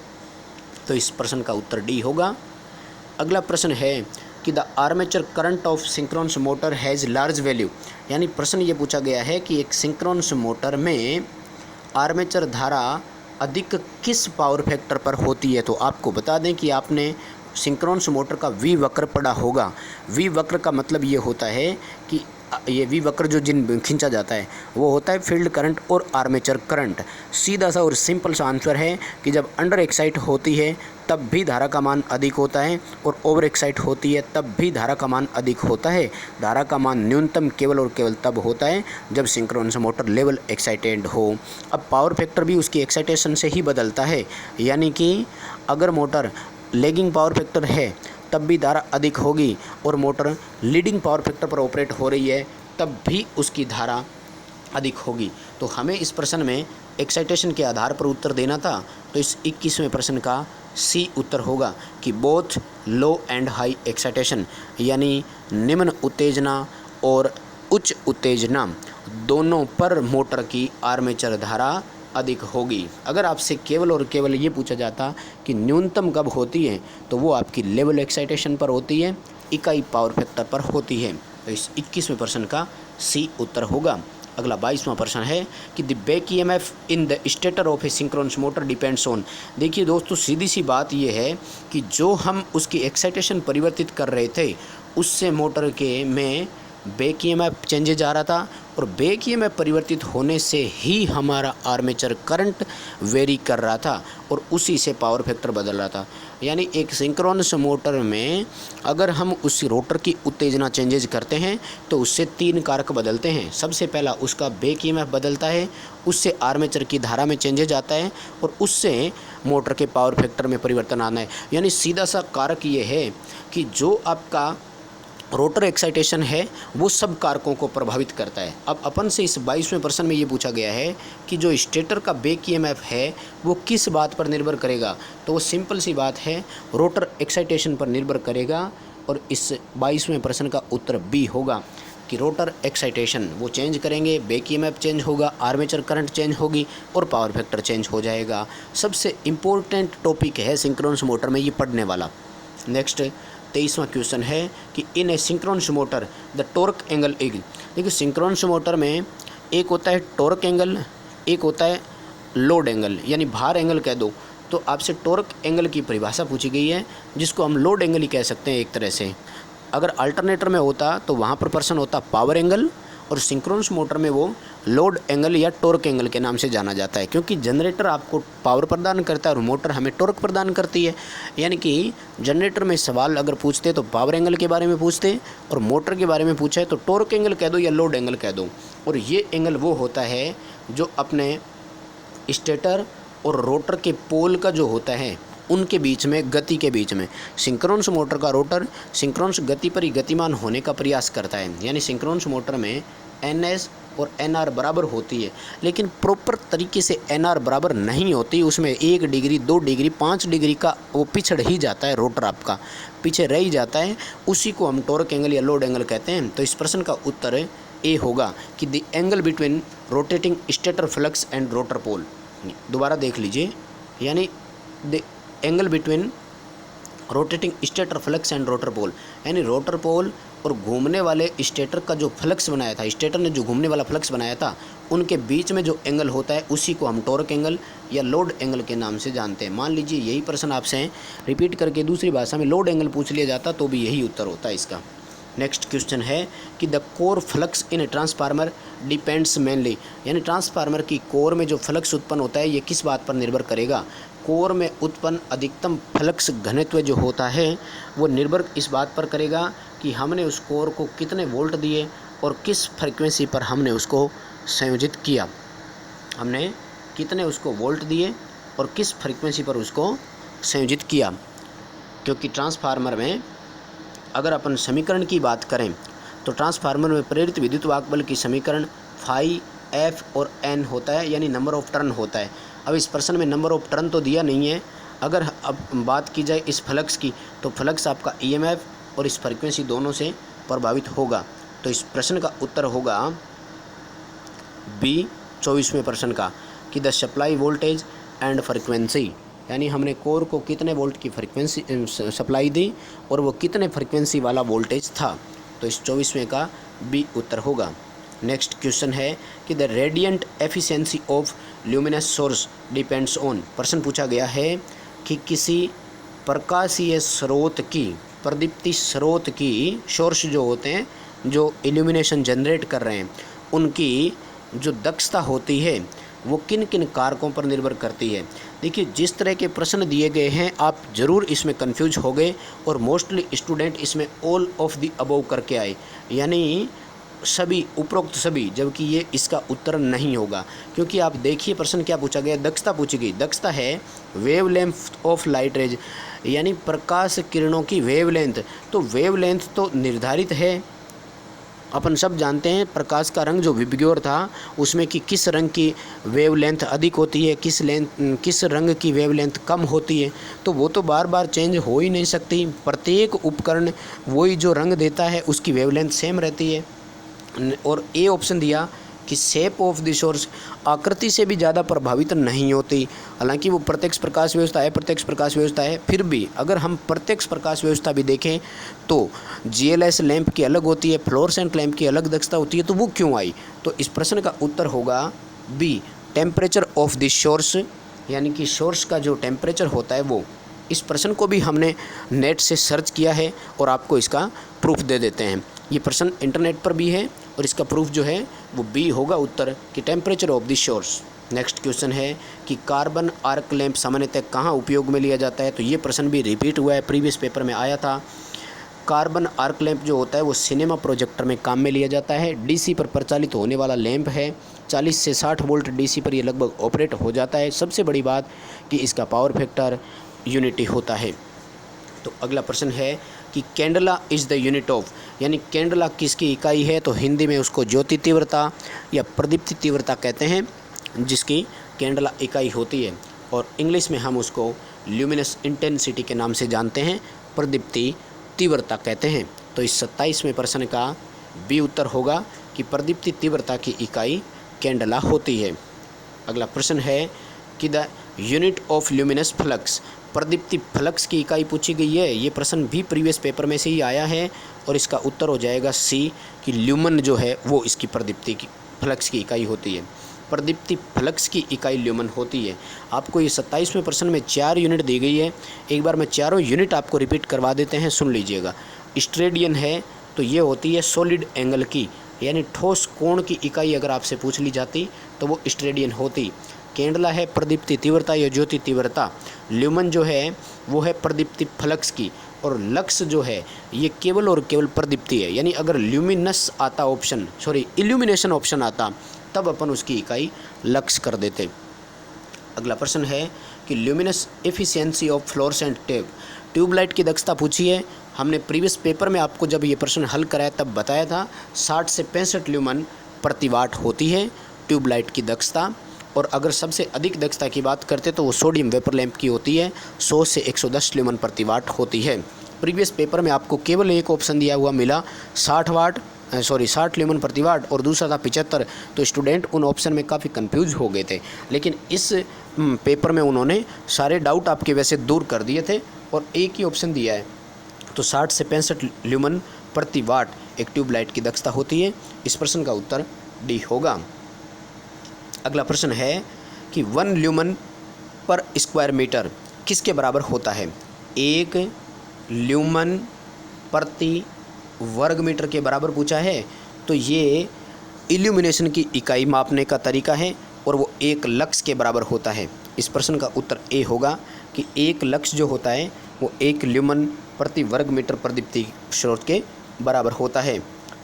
तो इस प्रश्न का उत्तर डी होगा। अगला प्रश्न है कि the armature current of synchronous motor has large value, यानी प्रश्न ये पूछा गया है कि एक सिंक्रोनस मोटर में आर्मेचर धारा अधिक किस पावर फैक्टर पर होती है। तो आपको बता दें कि आपने सिंक्रोनस मोटर का वी वक्र पढ़ा होगा। वी वक्र का मतलब ये होता है कि ये वी वक्र जो जिन खींचा जाता है वो होता है फील्ड करंट और आर्मेचर करंट। सीधा सा और सिंपल सा आंसर है कि जब अंडर एक्साइट होती है तब भी धारा का मान अधिक होता है, और ओवर एक्साइट होती है तब भी धारा का मान अधिक होता है। धारा का मान न्यूनतम केवल और केवल तब होता है जब सिंक्रोनस मोटर लेवल एक्साइटेड हो। अब पावर फैक्टर भी उसकी एक्साइटेशन से ही बदलता है, यानी कि अगर मोटर लैगिंग पावर फैक्टर है तब भी धारा अधिक होगी, और मोटर लीडिंग पावर फैक्टर पर ऑपरेट हो रही है तब भी उसकी धारा अधिक होगी। तो हमें इस प्रश्न में एक्साइटेशन के आधार पर उत्तर देना था, तो इस 21वें प्रश्न का सी उत्तर होगा कि both low and high excitation, यानी निम्न उत्तेजना और उच्च उत्तेजना दोनों पर मोटर की आर्मेचर धारा अधिक होगी। अगर आपसे केवल और केवल ये पूछा जाता कि न्यूनतम कब होती है, तो वो आपकी लेवल एक्साइटेशन पर होती है, इकाई पावर फैक्टर पर होती है। तो इस 21वें प्रश्न का सी उत्तर होगा। अगला 22वां प्रश्न है कि the back EMF in the stator of A synchronous motor depends on. देखिए दोस्तों, सीधी सी बात ये है कि जो हम उसकी एक्साइटेशन परिवर्तित कर रहे थे उससे मोटर के में बैक ईएमएफ चेंजेज आ रहा था, और बैक ईएमएफ परिवर्तित होने से ही हमारा आर्मेचर करंट वेरी कर रहा था और उसी से पावर फैक्टर बदल रहा था। यानी एक सिंक्रोनस मोटर में अगर हम उस रोटर की उत्तेजना चेंजेज करते हैं तो उससे 3 कारक बदलते हैं। सबसे पहला उसका बैक ईएमएफ बदलता है, उससे आर्मेचर की धारा में चेंजेज आता है, और उससे मोटर के पावर फैक्टर में परिवर्तन आना है। यानी सीधा सा कारक ये है कि जो आपका रोटर एक्साइटेशन है वो सब कारकों को प्रभावित करता है। अब अपन से इस 22वें प्रश्न में ये पूछा गया है कि जो स्टेटर का बैक ईएमएफ है वो किस बात पर निर्भर करेगा, तो वो सिंपल सी बात है, रोटर एक्साइटेशन पर निर्भर करेगा। और इस 22वें प्रश्न का उत्तर बी होगा कि रोटर एक्साइटेशन वो चेंज करेंगे, बैक ईएमएफ चेंज होगा, आर्मेचर करंट चेंज होगी और पावर फैक्टर चेंज हो जाएगा। सबसे इम्पोर्टेंट टॉपिक है सिंक्रोनस मोटर में ये पढ़ने वाला। नेक्स्ट 23वां क्वेश्चन है कि in a synchronous motor the torque angle is. देखिए सिंक्रोनस मोटर में एक होता है टॉर्क एंगल, एक होता है लोड एंगल, यानी भार एंगल कह दो। तो आपसे टॉर्क एंगल की परिभाषा पूछी गई है, जिसको हम लोड एंगल ही कह सकते हैं एक तरह से। अगर अल्टरनेटर में होता तो वहाँ पर प्रश्न होता पावर एंगल, और सिंक्रोनस मोटर में वो लोड एंगल या टॉर्क एंगल के नाम से जाना जाता है, क्योंकि जनरेटर आपको पावर प्रदान करता है और मोटर हमें टॉर्क प्रदान करती है। यानी कि जनरेटर में सवाल अगर पूछते तो पावर एंगल के बारे में पूछते, और मोटर के बारे में पूछा है तो टॉर्क एंगल कह दो या लोड एंगल कह दो। और ये एंगल वो होता है जो अपने स्टेटर और रोटर के पोल का जो होता है उनके बीच में, गति के बीच में। सिंक्रोनस मोटर का रोटर सिंक्रोनस गति पर ही गतिमान होने का प्रयास करता है। यानी सिंक्रोनस मोटर में NS और NR बराबर होती है, लेकिन प्रॉपर तरीके से NR बराबर नहीं होती। उसमें 1 डिग्री 2 डिग्री 5 डिग्री का वो पिछड़ ही जाता है, रोटर आपका पीछे रह ही जाता है। उसी को हम टॉर्क एंगल या लोड एंगल कहते हैं। तो इस प्रश्न का उत्तर ए होगा कि the angle between rotating stator flux and rotor pole. दोबारा देख लीजिए, यानी the angle between rotating stator flux and rotor pole, यानी रोटर पोल और घूमने वाले स्टेटर का जो फ्लक्स बनाया था, स्टेटर ने जो घूमने वाला फ्लक्स बनाया था, उनके बीच में जो एंगल होता है उसी को हम टॉर्क एंगल या लोड एंगल के नाम से जानते हैं। मान लीजिए यही प्रश्न आपसे रिपीट करके दूसरी भाषा में लोड एंगल पूछ लिया जाता तो भी यही उत्तर होता है इसका। नेक्स्ट क्वेश्चन है कि the core flux in a transformer depends mainly, यानी ट्रांसफार्मर की कोर में जो फ्लक्स उत्पन्न होता है ये किस बात पर निर्भर करेगा। कोर में उत्पन्न अधिकतम फ्लक्स घनत्व जो होता है वो निर्भर इस बात पर करेगा कि हमने उस कोर को कितने वोल्ट दिए और किस फ्रीक्वेंसी पर हमने उसको संयोजित किया। हमने कितने उसको वोल्ट दिए और किस फ्रीक्वेंसी पर उसको संयोजित किया। क्योंकि ट्रांसफार्मर में अगर अपन समीकरण की बात करें तो ट्रांसफार्मर में प्रेरित विद्युत वाहक बल की समीकरण फाई F और N होता है, यानी नंबर ऑफ टर्न होता है। अब इस प्रश्न में नंबर ऑफ टर्न तो दिया नहीं है। अगर अब बात की जाए इस फ्लक्स की, तो फ्लक्स आपका EMF और इस फ्रीक्वेंसी दोनों से प्रभावित होगा। तो इस प्रश्न का उत्तर होगा बी 24वें प्रश्न का कि the supply voltage and frequency, यानी हमने कोर को कितने वोल्ट की फ्रीक्वेंसी सप्लाई दी और वो कितने फ्रीक्वेंसी वाला वोल्टेज था। तो इस 24वें का बी उत्तर होगा। नेक्स्ट क्वेश्चन है कि the radiant efficiency of luminous source depends on. प्रश्न पूछा गया है कि किसी प्रकाशीय स्रोत की, प्रदीप्ति स्रोत की, सोर्स जो होते हैं जो इल्यूमिनेशन जनरेट कर रहे हैं, उनकी जो दक्षता होती है वो किन किन कारकों पर निर्भर करती है। देखिए, जिस तरह के प्रश्न दिए गए हैं आप ज़रूर इसमें कंफ्यूज हो गए और मोस्टली स्टूडेंट इसमें ऑल ऑफ द अबव करके आए, यानी सभी, उपरोक्त सभी, जबकि ये इसका उत्तर नहीं होगा। क्योंकि आप देखिए प्रश्न क्या पूछा गया, दक्षता पूछी गई। दक्षता है वेवलेंथ ऑफ लाइट रेज, यानी प्रकाश किरणों की वेवलेंथ। तो वेवलेंथ तो निर्धारित है, अपन सब जानते हैं प्रकाश का रंग जो विबग्योर था उसमें कि किस रंग की वेवलेंथ अधिक होती है, किस रंग की वेवलेंथ कम होती है। तो वो तो बार बार चेंज हो ही नहीं सकती, प्रत्येक उपकरण वही जो रंग देता है उसकी वेवलेंथ सेम रहती है। और ए ऑप्शन दिया कि शेप ऑफ द सोर्स आकृति से भी ज़्यादा प्रभावित नहीं होती। हालांकि वो प्रत्यक्ष प्रकाश व्यवस्था है, प्रत्यक्ष प्रकाश व्यवस्था है, फिर भी अगर हम प्रत्यक्ष प्रकाश व्यवस्था भी देखें तो जीएलएस लैंप की अलग होती है, फ्लोरेसेंट लैंप की अलग दक्षता होती है। तो वो क्यों आई? तो इस प्रश्न का उत्तर होगा B, temperature of the source, यानी कि सोर्स का जो टेम्परेचर होता है वो। इस प्रश्न को भी हमने नेट से सर्च किया है और आपको इसका प्रूफ दे देते हैं। ये प्रश्न इंटरनेट पर भी है और इसका प्रूफ जो है वो बी होगा उत्तर, कि temperature of the source. Next question है कि कार्बन आर्क लैंप सामान्यतः कहाँ उपयोग में लिया जाता है। तो ये प्रश्न भी रिपीट हुआ है, प्रीवियस पेपर में आया था। कार्बन आर्क लैंप जो होता है वो सिनेमा प्रोजेक्टर में काम में लिया जाता है। डीसी पर प्रचालित होने वाला लैंप है, 40 से 60 वोल्ट डीसी पर ये लगभग ऑपरेट हो जाता है। सबसे बड़ी बात कि इसका पावर फैक्टर यूनिटी होता है। तो अगला प्रश्न है कि candela is the unit of, यानी कैंडला किसकी इकाई है। तो हिंदी में उसको ज्योति तीव्रता या प्रदीप्ति तीव्रता कहते हैं, जिसकी कैंडला इकाई होती है। और इंग्लिश में हम उसको ल्यूमिनस इंटेंसिटी के नाम से जानते हैं, प्रदीप्ति तीव्रता कहते हैं। तो इस 27वें प्रश्न का बी उत्तर होगा कि प्रदीप्ति तीव्रता की इकाई कैंडला होती है। अगला प्रश्न है कि the unit of luminous flux, प्रदीप्ति फ्लक्स की इकाई पूछी गई है। ये प्रश्न भी प्रीवियस पेपर में से ही आया है और इसका उत्तर हो जाएगा सी, कि ल्यूमन जो है वो इसकी प्रदीप्ति की फ्लक्स की इकाई होती है। प्रदीप्ति फ्लक्स की इकाई ल्यूमन होती है। आपको ये 27वें प्रश्न में 4 यूनिट दी गई है। एक बार मैं चारों यूनिट आपको रिपीट करवा देते हैं, सुन लीजिएगा। स्ट्रेडियन है तो ये होती है सॉलिड एंगल की, यानी ठोस कोण की इकाई अगर आपसे पूछ ली जाती तो वो स्ट्रेडियन होती। कैंडला है प्रदीप्ति तीव्रता या ज्योति तीव्रता। ल्यूमन जो है वो है प्रदीप्ति फ्लक्स की। और लक्स जो है ये केवल और केवल प्रदीप्ति है, यानी अगर ल्यूमिनस आता ऑप्शन, इल्यूमिनेशन ऑप्शन आता तब अपन उसकी इकाई लक्स कर देते। अगला प्रश्न है कि luminous efficiency of fluorescent tube, tubelight की दक्षता पूछी है। हमने प्रीवियस पेपर में आपको जब ये प्रश्न हल कराया तब बताया था 60 से 65 ल्यूमन प्रति वाट होती है ट्यूबलाइट की दक्षता। और अगर सबसे अधिक दक्षता की बात करते तो वो सोडियम वेपर लैंप की होती है, 100 से 110 ल्यूमन प्रति वाट होती है। प्रीवियस पेपर में आपको केवल एक ऑप्शन दिया हुआ मिला 60 ल्यूमन प्रति वाट और दूसरा था 75। तो स्टूडेंट उन ऑप्शन में काफ़ी कंफ्यूज हो गए थे, लेकिन इस पेपर में उन्होंने सारे डाउट आपके वैसे दूर कर दिए थे और एक ही ऑप्शन दिया है। तो 60 से 65 ल्यूमन प्रति वाट एक ट्यूबलाइट की दक्षता होती है। इस प्रश्न का उत्तर डी होगा। अगला प्रश्न है कि 1 ल्यूमन पर स्क्वायर मीटर किसके बराबर होता है। 1 ल्यूमन प्रति वर्ग मीटर के बराबर पूछा है। तो ये इल्यूमिनेशन की इकाई मापने का तरीका है और वो 1 लक्स के बराबर होता है। इस प्रश्न का उत्तर ए होगा कि 1 लक्स जो होता है वो 1 ल्यूमन प्रति वर्ग मीटर प्रदीप्ति स्रोत के बराबर होता है।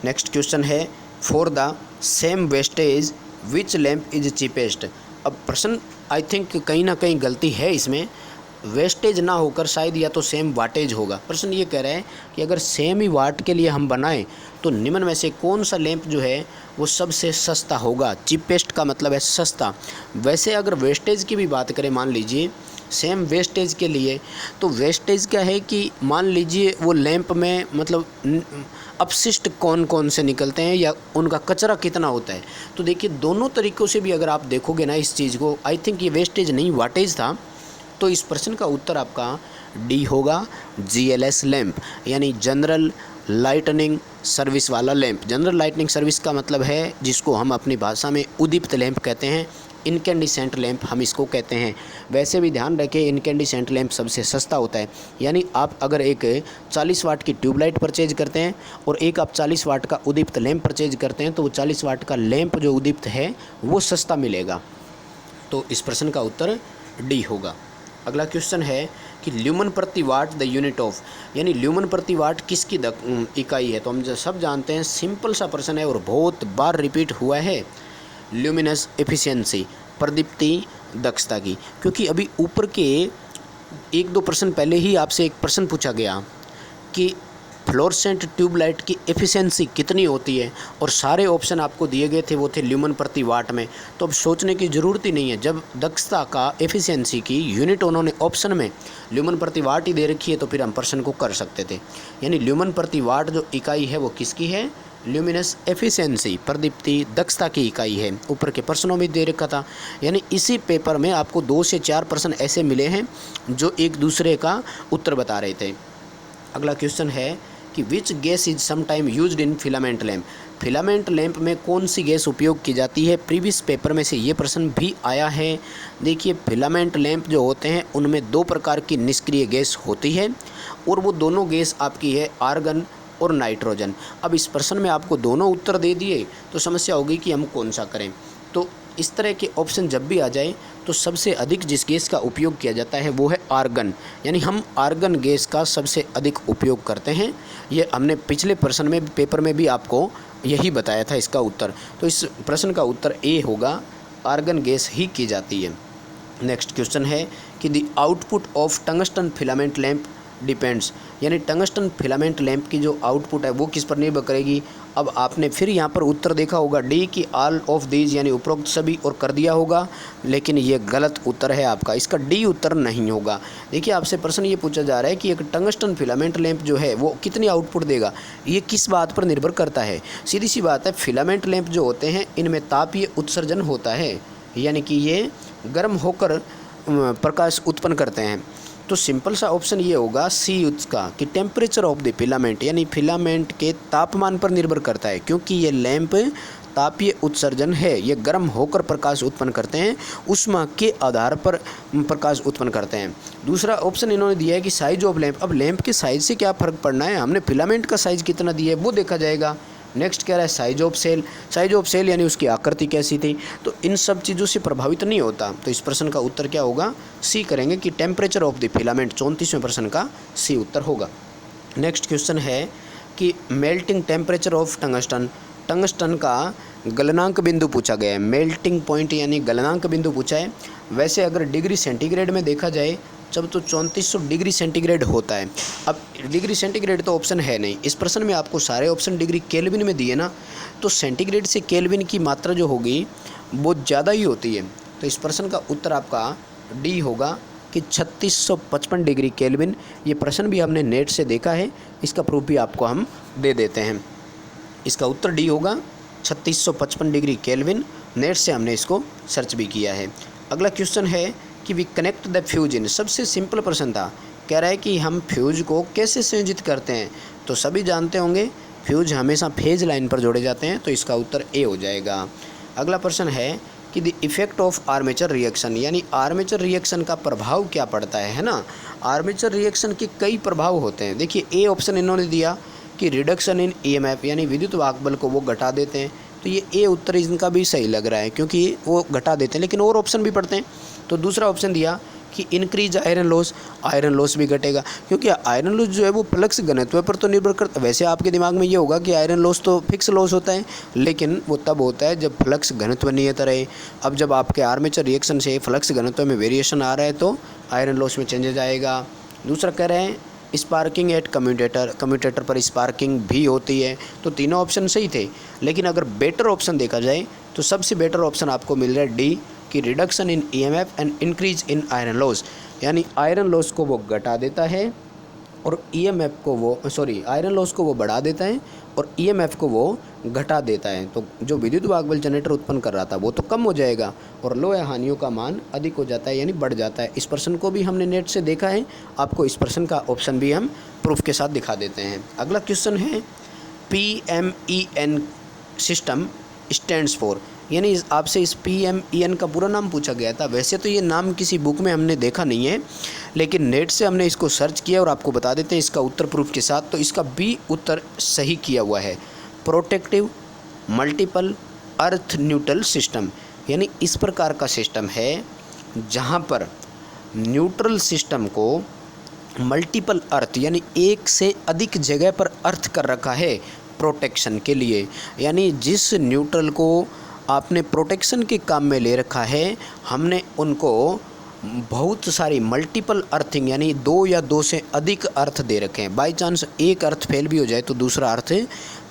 नेक्स्ट क्वेश्चन है for the same wastage which lamp is cheapest. अब प्रश्न आई थिंक कहीं ना कहीं गलती है इसमें, वेस्टेज ना होकर शायद या तो सेम वाटेज होगा। प्रश्न ये कह रहा है कि अगर सेम ही वाट के लिए हम बनाएं तो निम्न में से कौन सा लैंप जो है वो सबसे सस्ता होगा। चीपेस्ट का मतलब है सस्ता। वैसे अगर वेस्टेज की भी बात करें, मान लीजिए सेम वेस्टेज के लिए, तो वेस्टेज क्या है कि मान लीजिए वो लैंप में मतलब अपशिष्ट कौन कौन से निकलते हैं या उनका कचरा कितना होता है। तो देखिए दोनों तरीक़ों से भी अगर आप देखोगे ना इस चीज़ को, आई थिंक ये वेस्टेज नहीं वाटेज था। तो इस प्रश्न का उत्तर आपका डी होगा, जीएलएस लैंप, यानी जनरल लाइटनिंग सर्विस वाला लैंप। जनरल लाइटनिंग सर्विस का मतलब है जिसको हम अपनी भाषा में उदीप्त लैंप कहते हैं, इनकैंडिसेंट लैंप हम इसको कहते हैं। वैसे भी ध्यान रखें इनकैंडिसेंट लैंप सबसे सस्ता होता है, यानी आप अगर एक 40 वाट की ट्यूबलाइट परचेज करते हैं और एक आप 40 वाट का उदीप्त लैंप परचेज करते हैं तो वो 40 वाट का लैंप जो उदीप्त है वो सस्ता मिलेगा। तो इस प्रश्न का उत्तर डी होगा। अगला क्वेश्चन है कि ल्यूमन प्रति वाट द यूनिट ऑफ, यानी ल्यूमन प्रति वाट किसकी इकाई है। तो हम सब जानते हैं, सिंपल सा प्रश्न है और बहुत बार रिपीट हुआ है, ल्यूमिनस एफिशिएंसी, प्रदीप्ति दक्षता की। क्योंकि अभी ऊपर के 1-2 प्रश्न पहले ही आपसे एक प्रश्न पूछा गया कि फ्लोरेसेंट ट्यूबलाइट की एफिशिएंसी कितनी होती है, और सारे ऑप्शन आपको दिए गए थे वो थे ल्यूमन प्रति वाट में। तो अब सोचने की ज़रूरत ही नहीं है, जब दक्षता का एफिशिएंसी की यूनिट उन्होंने ऑप्शन में ल्यूमन प्रति वाट ही दे रखी है तो फिर हम प्रश्न को कर सकते थे। यानी ल्यूमन प्रति वाट जो इकाई है वो किसकी है, ल्यूमिनस एफिशिएंसी, प्रदीप्ति दक्षता की इकाई है। ऊपर के प्रश्नों में दे रखा था। यानी इसी पेपर में आपको 2 से 4 प्रश्न ऐसे मिले हैं जो एक दूसरे का उत्तर बता रहे थे। अगला क्वेश्चन है कि which gas is sometime used in filament lamp. Filament lamp में कौन सी गैस उपयोग की जाती है, प्रीवियस पेपर में से ये प्रश्न भी आया है। देखिए, फिलामेंट लैंप जो होते हैं उनमें 2 प्रकार की निष्क्रिय गैस होती है और वो दोनों गैस आपकी है आर्गन और नाइट्रोजन। अब इस प्रश्न में आपको दोनों उत्तर दे दिए तो समस्या होगी कि हम कौन सा करें। तो इस तरह के ऑप्शन जब भी आ जाए तो सबसे अधिक जिस गैस का उपयोग किया जाता है वो है आर्गन, यानी हम आर्गन गैस का सबसे अधिक उपयोग करते हैं। ये हमने पिछले प्रश्न में पेपर में भी आपको यही बताया था इसका उत्तर। तो इस प्रश्न का उत्तर ए होगा, आर्गन गैस ही की जाती है। नेक्स्ट क्वेश्चन है कि the output of tungsten filament lamp depends, यानी टंगस्टन फिलामेंट लैंप की जो आउटपुट है वो किस पर निर्भर करेगी। अब आपने फिर यहाँ पर उत्तर देखा होगा डी की ऑल ऑफ दीज, यानी उपरोक्त सभी, और कर दिया होगा, लेकिन ये गलत उत्तर है आपका। इसका डी उत्तर नहीं होगा। देखिए, आपसे प्रश्न ये पूछा जा रहा है कि एक टंगस्टन फिलामेंट लैंप जो है वो कितनी आउटपुट देगा, ये किस बात पर निर्भर करता है। सीधी सी बात है, फिलामेंट लैंप जो होते हैं इनमें तापीय उत्सर्जन होता है, यानी कि ये गर्म होकर प्रकाश उत्पन्न करते हैं। तो सिंपल सा ऑप्शन ये होगा सी उसका कि टेम्परेचर ऑफ द फिलामेंट, यानी फिलामेंट के तापमान पर निर्भर करता है, क्योंकि ये लैंप तापीय उत्सर्जन है, ये गर्म होकर प्रकाश उत्पन्न करते हैं, ऊष्मा के आधार पर प्रकाश उत्पन्न करते हैं। दूसरा ऑप्शन इन्होंने दिया है कि साइज ऑफ लैंप। अब लैंप के साइज से क्या फ़र्क पड़ना है, हमने फिलामेंट का साइज कितना दिया है वो देखा जाएगा। नेक्स्ट कह रहा है size of cell. Size of cell यानी उसकी आकृति कैसी थी, तो इन सब चीज़ों से प्रभावित नहीं होता। तो इस प्रश्न का उत्तर क्या होगा, सी करेंगे कि टेम्परेचर ऑफ द फिलामेंट। 34वें प्रश्न का सी उत्तर होगा। नेक्स्ट क्वेश्चन है कि melting temperature of tungsten. Tungsten का गलनांक बिंदु पूछा गया है, मेल्टिंग पॉइंट यानी गलनांक बिंदु पूछा है। वैसे अगर डिग्री सेंटीग्रेड में देखा जाए जब तो 3400 डिग्री सेंटीग्रेड होता है। अब डिग्री सेंटीग्रेड तो ऑप्शन है नहीं, इस प्रश्न में आपको सारे ऑप्शन डिग्री केल्विन में दिए ना, तो सेंटीग्रेड से केल्विन की मात्रा जो होगी वो ज़्यादा ही होती है। तो इस प्रश्न का उत्तर आपका डी होगा कि 3655 डिग्री केल्विन। ये प्रश्न भी हमने नेट से देखा है, इसका प्रूफ भी आपको हम दे देते हैं। इसका उत्तर डी होगा 3655 डिग्री केल्विन। नेट से हमने इसको सर्च भी किया है। अगला क्वेश्चन है कि वी कनेक्ट द फ्यूज इन। सबसे सिंपल प्रश्न था, कह रहा है कि हम फ्यूज को कैसे संयोजित करते हैं। तो सभी जानते होंगे फ्यूज हमेशा फेज लाइन पर जोड़े जाते हैं, तो इसका उत्तर ए हो जाएगा। अगला प्रश्न है कि the effect of armature reaction, यानी आर्मेचर रिएक्शन का प्रभाव क्या पड़ता है ना। आर्मेचर रिएक्शन के कई प्रभाव होते हैं। देखिए, ए ऑप्शन इन्होंने दिया कि रिडक्शन इन ईएमएफ, यानी विद्युत वाहक बल को वो घटा देते हैं। तो ये ए उत्तर इनका भी सही लग रहा है, क्योंकि वो घटा देते हैं, लेकिन और ऑप्शन भी पढ़ते हैं। तो दूसरा ऑप्शन दिया कि increase iron loss, iron loss भी घटेगा, क्योंकि आयरन लॉस जो है वो फ्लक्स घनत्व पर तो निर्भर करता है। वैसे आपके दिमाग में ये होगा कि आयरन लॉस तो फिक्स लॉस होता है, लेकिन वो तब होता है जब फ्लक्स घनत्व नियत रहे। अब जब आपके आर्मेचर रिएक्शन से फ्लक्स घनत्व में वेरिएशन आ रहा है तो आयरन लॉस में चेंजेज आएगा। दूसरा कह रहे हैं स्पार्किंग एट कम्यूटेटर, कम्यूटेटर पर स्पार्किंग भी होती है। तो तीनों ऑप्शन सही थे, लेकिन अगर बेटर ऑप्शन देखा जाए तो सबसे बेटर ऑप्शन आपको मिल रहा है डी कि reduction in EMF and increase in iron loss, यानी आयरन लॉस को वो घटा देता है और ईएमएफ को वो आयरन लॉस को वो बढ़ा देता है और ईएमएफ को वो घटा देता है। तो जो विद्युत वाहक बल जनरेटर उत्पन्न कर रहा था वो तो कम हो जाएगा और लोह हानियों का मान अधिक हो जाता है, यानी बढ़ जाता है। इस प्रश्न को भी हमने नेट से देखा है, आपको इस प्रश्न का ऑप्शन भी हम प्रूफ के साथ दिखा देते हैं। अगला क्वेश्चन है PMEN सिस्टम स्टैंड्स फॉर, यानी आपसे इस PMEN का पूरा नाम पूछा गया था। वैसे तो ये नाम किसी बुक में हमने देखा नहीं है, लेकिन नेट से हमने इसको सर्च किया और आपको बता देते हैं इसका उत्तर प्रूफ के साथ। तो इसका बी उत्तर सही किया हुआ है, प्रोटेक्टिव मल्टीपल अर्थ न्यूट्रल सिस्टम, यानी इस प्रकार का सिस्टम है जहाँ पर न्यूट्रल सिस्टम को मल्टीपल अर्थ यानी एक से अधिक जगह पर अर्थ कर रखा है प्रोटेक्शन के लिए। यानी जिस न्यूट्रल को आपने प्रोटेक्शन के काम में ले रखा है, हमने उनको बहुत सारी मल्टीपल अर्थिंग यानी 2 या 2 से अधिक अर्थ दे रखे हैं। बाई चांस एक अर्थ फेल भी हो जाए तो दूसरा अर्थ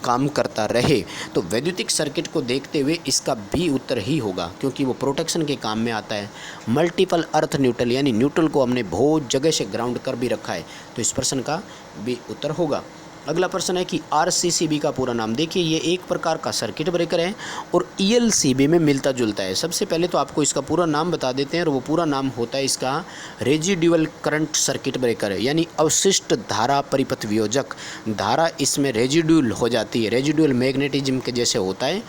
काम करता रहे। तो वैद्युतिक सर्किट को देखते हुए इसका भी उत्तर ही होगा, क्योंकि वो प्रोटेक्शन के काम में आता है। मल्टीपल अर्थ न्यूट्रल यानी न्यूट्रल को हमने बहुत जगह से ग्राउंड कर भी रखा है, तो इस प्रश्न का भी उत्तर होगा। अगला प्रश्न है कि आरसीसीबी का पूरा नाम। देखिए ये एक प्रकार का सर्किट ब्रेकर है और ईएलसीबी में मिलता जुलता है। सबसे पहले तो आपको इसका पूरा नाम बता देते हैं, और वो पूरा नाम होता है इसका रेजिडुअल करंट सर्किट ब्रेकर है, यानी अवशिष्ट धारा परिपथ वियोजक। धारा इसमें रेजिडुअल हो जाती है, रेजिडुअल मैग्नेटिज्म के जैसे होता है।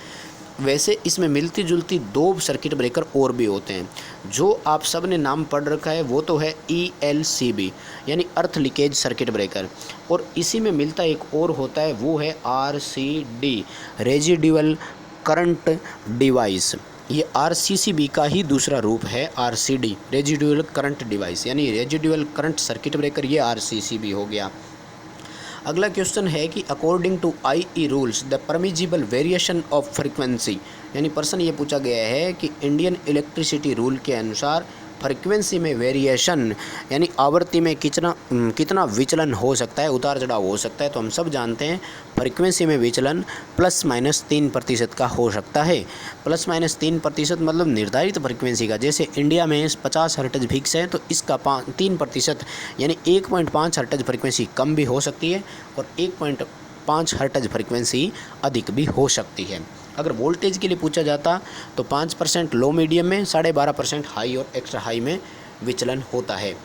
वैसे इसमें मिलती जुलती 2 सर्किट ब्रेकर और भी होते हैं। जो आप सब ने नाम पढ़ रखा है वो तो है ELCB यानी अर्थ लीकेज सर्किट ब्रेकर, और इसी में मिलता एक और होता है वो है RCD रेजिडुअल करंट डिवाइस। ये RCCB का ही दूसरा रूप है RCD रेजिडुअल करंट डिवाइस, यानी रेजिडुअल करंट सर्किट ब्रेकर ये RCCB हो गया। अगला क्वेश्चन है कि according to IE rules the permissible variation of frequency, यानी प्रश्न ये पूछा गया है कि इंडियन इलेक्ट्रिसिटी रूल के अनुसार फ्रीक्वेंसी में वेरिएशन यानी आवृत्ति में कितना विचलन हो सकता है, उतार चढ़ाव हो सकता है। तो हम सब जानते हैं फ्रीक्वेंसी में विचलन ±3% का हो सकता है। ±3% मतलब निर्धारित फ्रीक्वेंसी का, जैसे इंडिया में 50 हर्ट्ज फिक्स है तो इसका 3% यानी 1.5 हर्ट्ज फ्रीक्वेंसी कम भी हो सकती है और 1.5 हर्ट्ज फ्रीक्वेंसी अधिक भी हो सकती है। अगर वोल्टेज के लिए पूछा जाता तो 5% लो मीडियम में, 12.5% हाई और एक्स्ट्रा हाई में विचलन होता है।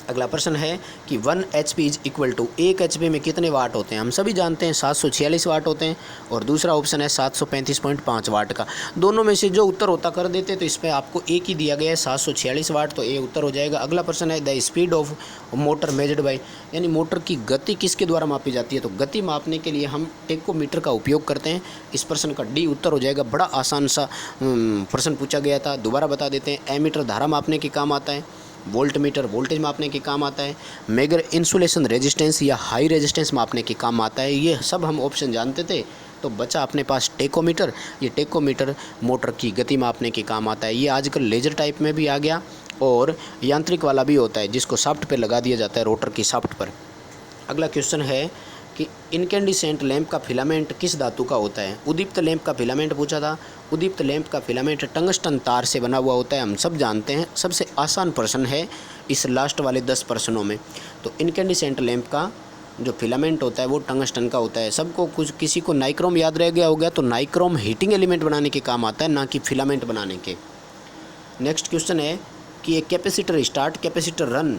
अगला प्रश्न है कि 1 HP is equal to 1 HP में कितने वाट होते हैं। हम सभी जानते हैं 746 वाट होते हैं, और दूसरा ऑप्शन है 735.5 वाट का। दोनों में से जो उत्तर होता कर देते, तो इस पर आपको एक ही दिया गया है 746 वाट, तो ये उत्तर हो जाएगा। अगला प्रश्न है the speed of motor measured by, यानी मोटर की गति किसके द्वारा मापी जाती है। तो गति मापने के लिए हम टेकोमीटर का उपयोग करते हैं। इस प्रश्न का डी उत्तर हो जाएगा। बड़ा आसान सा प्रश्न पूछा गया था, दोबारा बता देते हैं। एमीटर धारा मापने के काम आता है, वोल्ट मीटर वोल्टेज मापने के काम आता है, मेगर इंसुलेशन रेजिस्टेंस या हाई रेजिस्टेंस मापने के काम आता है। ये सब हम ऑप्शन जानते थे, तो बचा अपने पास टेकोमीटर। ये टेकोमीटर मोटर की गति मापने के काम आता है। ये आजकल लेजर टाइप में भी आ गया और यांत्रिक वाला भी होता है, जिसको शाफ्ट पे लगा दिया जाता है, रोटर की शाफ्ट पर। अगला क्वेश्चन है कि इनकैंडिसेंट लैंप का फिलामेंट किस धातु का होता है। उदीप्त लैंप का फिलामेंट पूछा था। उदीप्त लैंप का फिलामेंट टंगस्टन तार से बना हुआ होता है, हम सब जानते हैं। सबसे आसान प्रश्न है इस लास्ट वाले 10 प्रश्नों में। तो इनकैंडिसेंट लैंप का जो फिलामेंट होता है वो टंगस्टन का होता है। सबको किसी को नाइक्रोम याद रह गया होगा, तो नाइक्रोम हीटिंग एलिमेंट बनाने के काम आता है, ना कि फिलामेंट बनाने के। नेक्स्ट क्वेश्चन है कि एक capacitor start capacitor run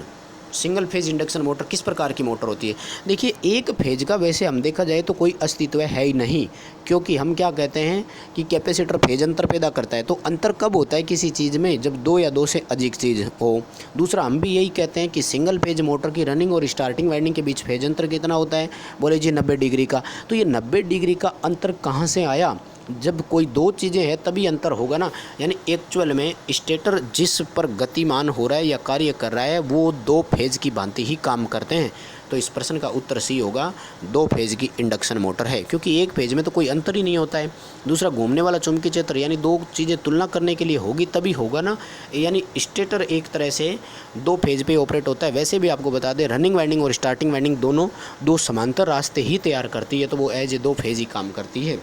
single phase induction motor किस प्रकार की मोटर होती है। देखिए एक फेज का वैसे हम देखा जाए तो कोई अस्तित्व है ही नहीं, क्योंकि हम क्या कहते हैं कि कैपेसिटर फेज अंतर पैदा करता है। तो अंतर कब होता है किसी चीज़ में, जब 2 या 2 से अधिक चीज़ हो। दूसरा हम भी यही कहते हैं कि सिंगल फेज मोटर की रनिंग और स्टार्टिंग वाइंडिंग के बीच फेज अंतर कितना होता है, बोले जी 90 डिग्री का। तो ये 90 डिग्री का अंतर कहाँ से आया, जब कोई 2 चीज़ें हैं तभी अंतर होगा ना। यानी एक्चुअल में स्टेटर जिस पर गतिमान हो रहा है या कार्य कर रहा है वो 2 फेज की भांति ही काम करते हैं। तो इस प्रश्न का उत्तर सी होगा, 2 फेज की इंडक्शन मोटर है, क्योंकि एक फेज में तो कोई अंतर ही नहीं होता है। दूसरा घूमने वाला चुंबकीय क्षेत्र, यानी 2 चीज़ें तुलना करने के लिए होगी तभी होगा ना। यानी स्टेटर एक तरह से 2 फेज पे ऑपरेट होता है। वैसे भी आपको बता दें रनिंग वाइंडिंग और स्टार्टिंग वाइंडिंग दोनों 2 समांतर रास्ते ही तैयार करती है, तो वो एज ए 2 फेज ही काम करती है।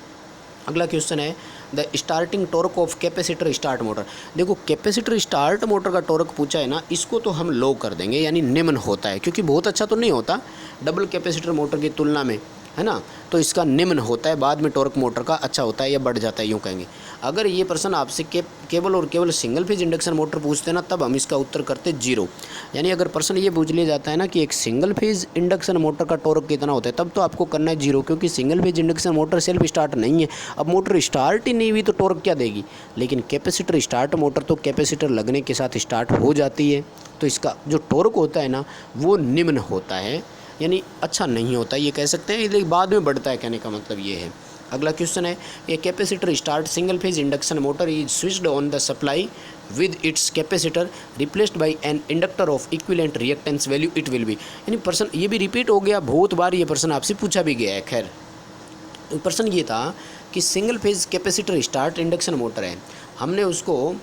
अगला क्वेश्चन है the starting torque of capacitor start motor. देखो कैपेसिटर स्टार्ट मोटर का टॉर्क पूछा है ना, इसको तो हम लो कर देंगे, यानी निम्न होता है, क्योंकि बहुत अच्छा तो नहीं होता डबल कैपेसिटर मोटर की तुलना में, है ना। तो इसका निम्न होता है, बाद में टॉर्क मोटर का अच्छा होता है या बढ़ जाता है, यूँ कहेंगे। अगर ये प्रश्न आपसे केवल और केवल सिंगल फेज इंडक्शन मोटर पूछते हैं ना, तब हम इसका उत्तर करते 0। यानी अगर प्रश्न ये पूछ लिया जाता है ना कि एक सिंगल फेज इंडक्शन मोटर का टॉर्क कितना होता है, तब तो आपको करना है 0, क्योंकि single phase induction motor self start नहीं है। अब मोटर स्टार्ट ही नहीं हुई तो टॉर्क क्या देगी। लेकिन कैपेसिटर स्टार्ट मोटर तो कैपेसिटर लगने के साथ स्टार्ट हो जाती है, तो इसका जो टॉर्क होता है ना वो निम्न होता है, यानी अच्छा नहीं होता ये कह सकते हैं, लेकिन बाद में बढ़ता है, कहने का मतलब ये है। अगला क्वेश्चन है, a capacitor start single phase induction motor is switched on the supply with its capacitor replaced by an inductor of equivalent reactance value it will be. यानी प्रश्न ये भी रिपीट हो गया, बहुत बार ये प्रश्न आपसे पूछा भी गया है। खैर प्रश्न ये था कि single phase capacitor start induction motor है, हमने उसको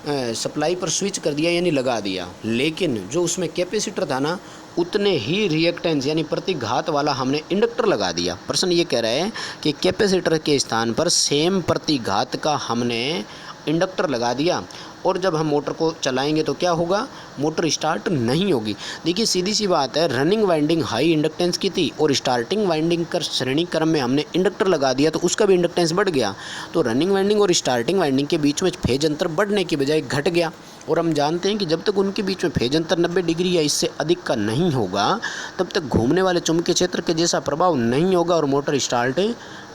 सप्लाई पर स्विच कर दिया यानी लगा दिया, लेकिन जो उसमें कैपेसिटर था ना उतने ही रिएक्टेंस यानी प्रतिघात वाला हमने इंडक्टर लगा दिया। प्रश्न ये कह रहा है कि कैपेसिटर के स्थान पर सेम प्रतिघात का हमने इंडक्टर लगा दिया और जब हम मोटर को चलाएंगे तो क्या होगा, मोटर स्टार्ट नहीं होगी। देखिए सीधी सी बात है, रनिंग वाइंडिंग हाई इंडक्टेंस की थी और स्टार्टिंग वाइंडिंग कर श्रेणी क्रम में हमने इंडक्टर लगा दिया तो उसका भी इंडक्टेंस बढ़ गया। तो रनिंग वाइंडिंग और स्टार्टिंग वाइंडिंग के बीच में फेज अंतर बढ़ने की बजाय घट गया। और हम जानते हैं कि जब तक उनके बीच में फेज अंतर 90 डिग्री या इससे अधिक का नहीं होगा तब तक घूमने वाले चुंबकीय क्षेत्र के जैसा प्रभाव नहीं होगा और मोटर स्टार्ट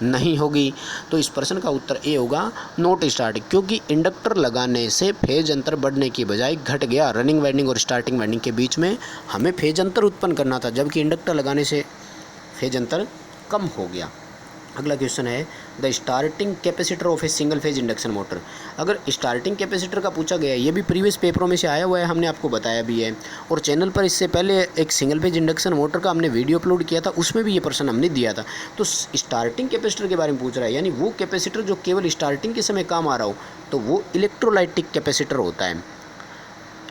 नहीं होगी। तो इस प्रश्न का उत्तर ए होगा, नॉट स्टार्ट, क्योंकि इंडक्टर लगाने से फेज अंतर बढ़ने की बजाय घट गया। रनिंग वाइंडिंग और स्टार्टिंग वाइंडिंग के बीच में हमें फेज अंतर उत्पन्न करना था, जबकि इंडक्टर लगाने से फेज अंतर कम हो गया। अगला क्वेश्चन है, the starting capacitor of a single phase induction motor. अगर स्टार्टिंग कैपेसिटर का पूछा गया, ये भी प्रीवियस पेपरों में से आया हुआ है, हमने आपको बताया भी है, और चैनल पर इससे पहले एक सिंगल फेज इंडक्शन मोटर का हमने वीडियो अपलोड किया था, उसमें भी ये प्रश्न हमने दिया था। तो स्टार्टिंग कैपेसिटर के बारे में पूछ रहा है, यानी वो कैपेसिटर जो केवल स्टार्टिंग के समय काम आ रहा हो, तो वो इलेक्ट्रोलाइटिक कैपेसिटर होता है।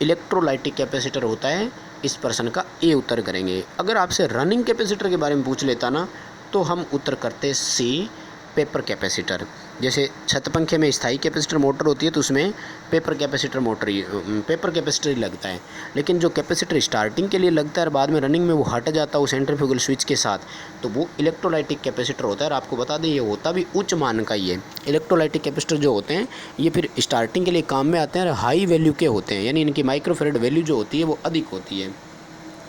इलेक्ट्रोलाइटिक कैपेसिटर होता है। इस प्रश्न का ए उत्तर करेंगे। अगर आपसे रनिंग कैपेसिटर के बारे में पूछ लेता ना तो हम उत्तर करते सी, पेपर कैपेसिटर। जैसे छत पंखे में स्थायी कैपेसिटर मोटर होती है तो उसमें पेपर कैपेसिटर ही लगता है, लेकिन जो कैपेसिटर स्टार्टिंग के लिए लगता है और बाद में रनिंग में वो हट जाता है वो सेंट्रीफ्यूगल स्विच के साथ, तो वो इलेक्ट्रोलाइटिक कैपेसिटर होता है। और आपको बता दें ये होता भी उच्च मान का ही है। इलेक्ट्रोलाइटिक कैपेसिटर जो होते हैं ये फिर स्टार्टिंग के लिए काम में आते हैं और हाई वैल्यू के होते हैं, यानी इनकी माइक्रोफेरेड वैल्यू जो होती है वो अधिक होती है।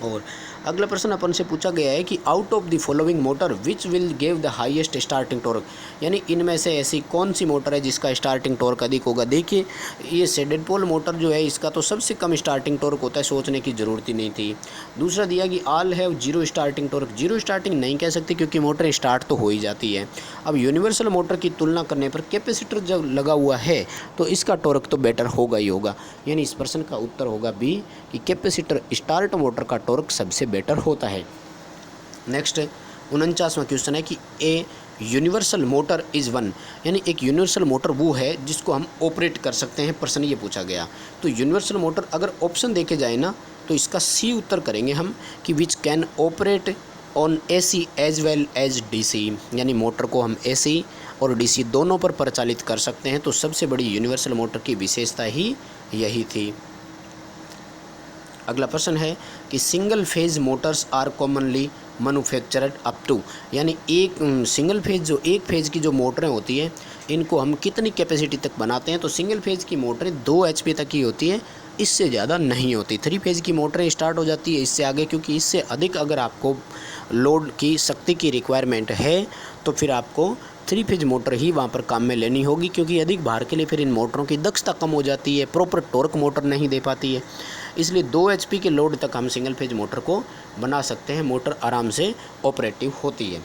और अगला प्रश्न अपन से पूछा गया है कि out of the following motor which will give the highest starting torque, यानी इनमें से ऐसी कौन सी मोटर है जिसका स्टार्टिंग टॉर्क अधिक होगा। देखिए ये सेडेड पोल मोटर जो है इसका तो सबसे कम स्टार्टिंग टॉर्क होता है, सोचने की ज़रूरत ही नहीं थी। दूसरा दिया कि all have zero starting torque, zero starting नहीं कह सकते क्योंकि मोटर स्टार्ट तो हो ही जाती है। अब यूनिवर्सल मोटर की तुलना करने पर कैपेसिटर जब लगा हुआ है तो इसका टॉर्क तो बेटर होगा ही होगा, यानी इस प्रश्न का उत्तर होगा बी कि कैपेसिटर स्टार्ट मोटर का टॉर्क सबसे बेटर होता है। नेक्स्ट 49वां क्वेश्चन है कि ए यूनिवर्सल मोटर इज़ वन, यानी एक यूनिवर्सल मोटर वो है जिसको हम ऑपरेट कर सकते हैं। प्रश्न ये पूछा गया तो यूनिवर्सल मोटर अगर ऑप्शन देखे जाए ना तो इसका सी उत्तर करेंगे हम कि which can operate on AC as well as DC, यानी मोटर को हम एसी और डीसी दोनों पर परिचालित कर सकते हैं। तो सबसे बड़ी यूनिवर्सल मोटर की विशेषता ही यही थी। अगला प्रश्न है कि single phase motors are commonly manufactured up to, यानी एक सिंगल फेज जो एक फेज की जो मोटरें होती हैं इनको हम कितनी कैपेसिटी तक बनाते हैं। तो सिंगल फेज की मोटरें 2 HP तक ही होती है, इससे ज़्यादा नहीं होती। 3 फेज की मोटरें स्टार्ट हो जाती है इससे आगे, क्योंकि इससे अधिक अगर आपको लोड की शक्ति की रिक्वायरमेंट है तो फिर आपको 3 फेज मोटर ही वहाँ पर काम में लेनी होगी, क्योंकि अधिक भार के लिए फिर इन मोटरों की दक्षता कम हो जाती है, प्रॉपर टॉर्क मोटर नहीं दे पाती है। इसलिए 2 HP के लोड तक हम सिंगल फेज मोटर को बना सकते हैं, मोटर आराम से ऑपरेटिव होती है।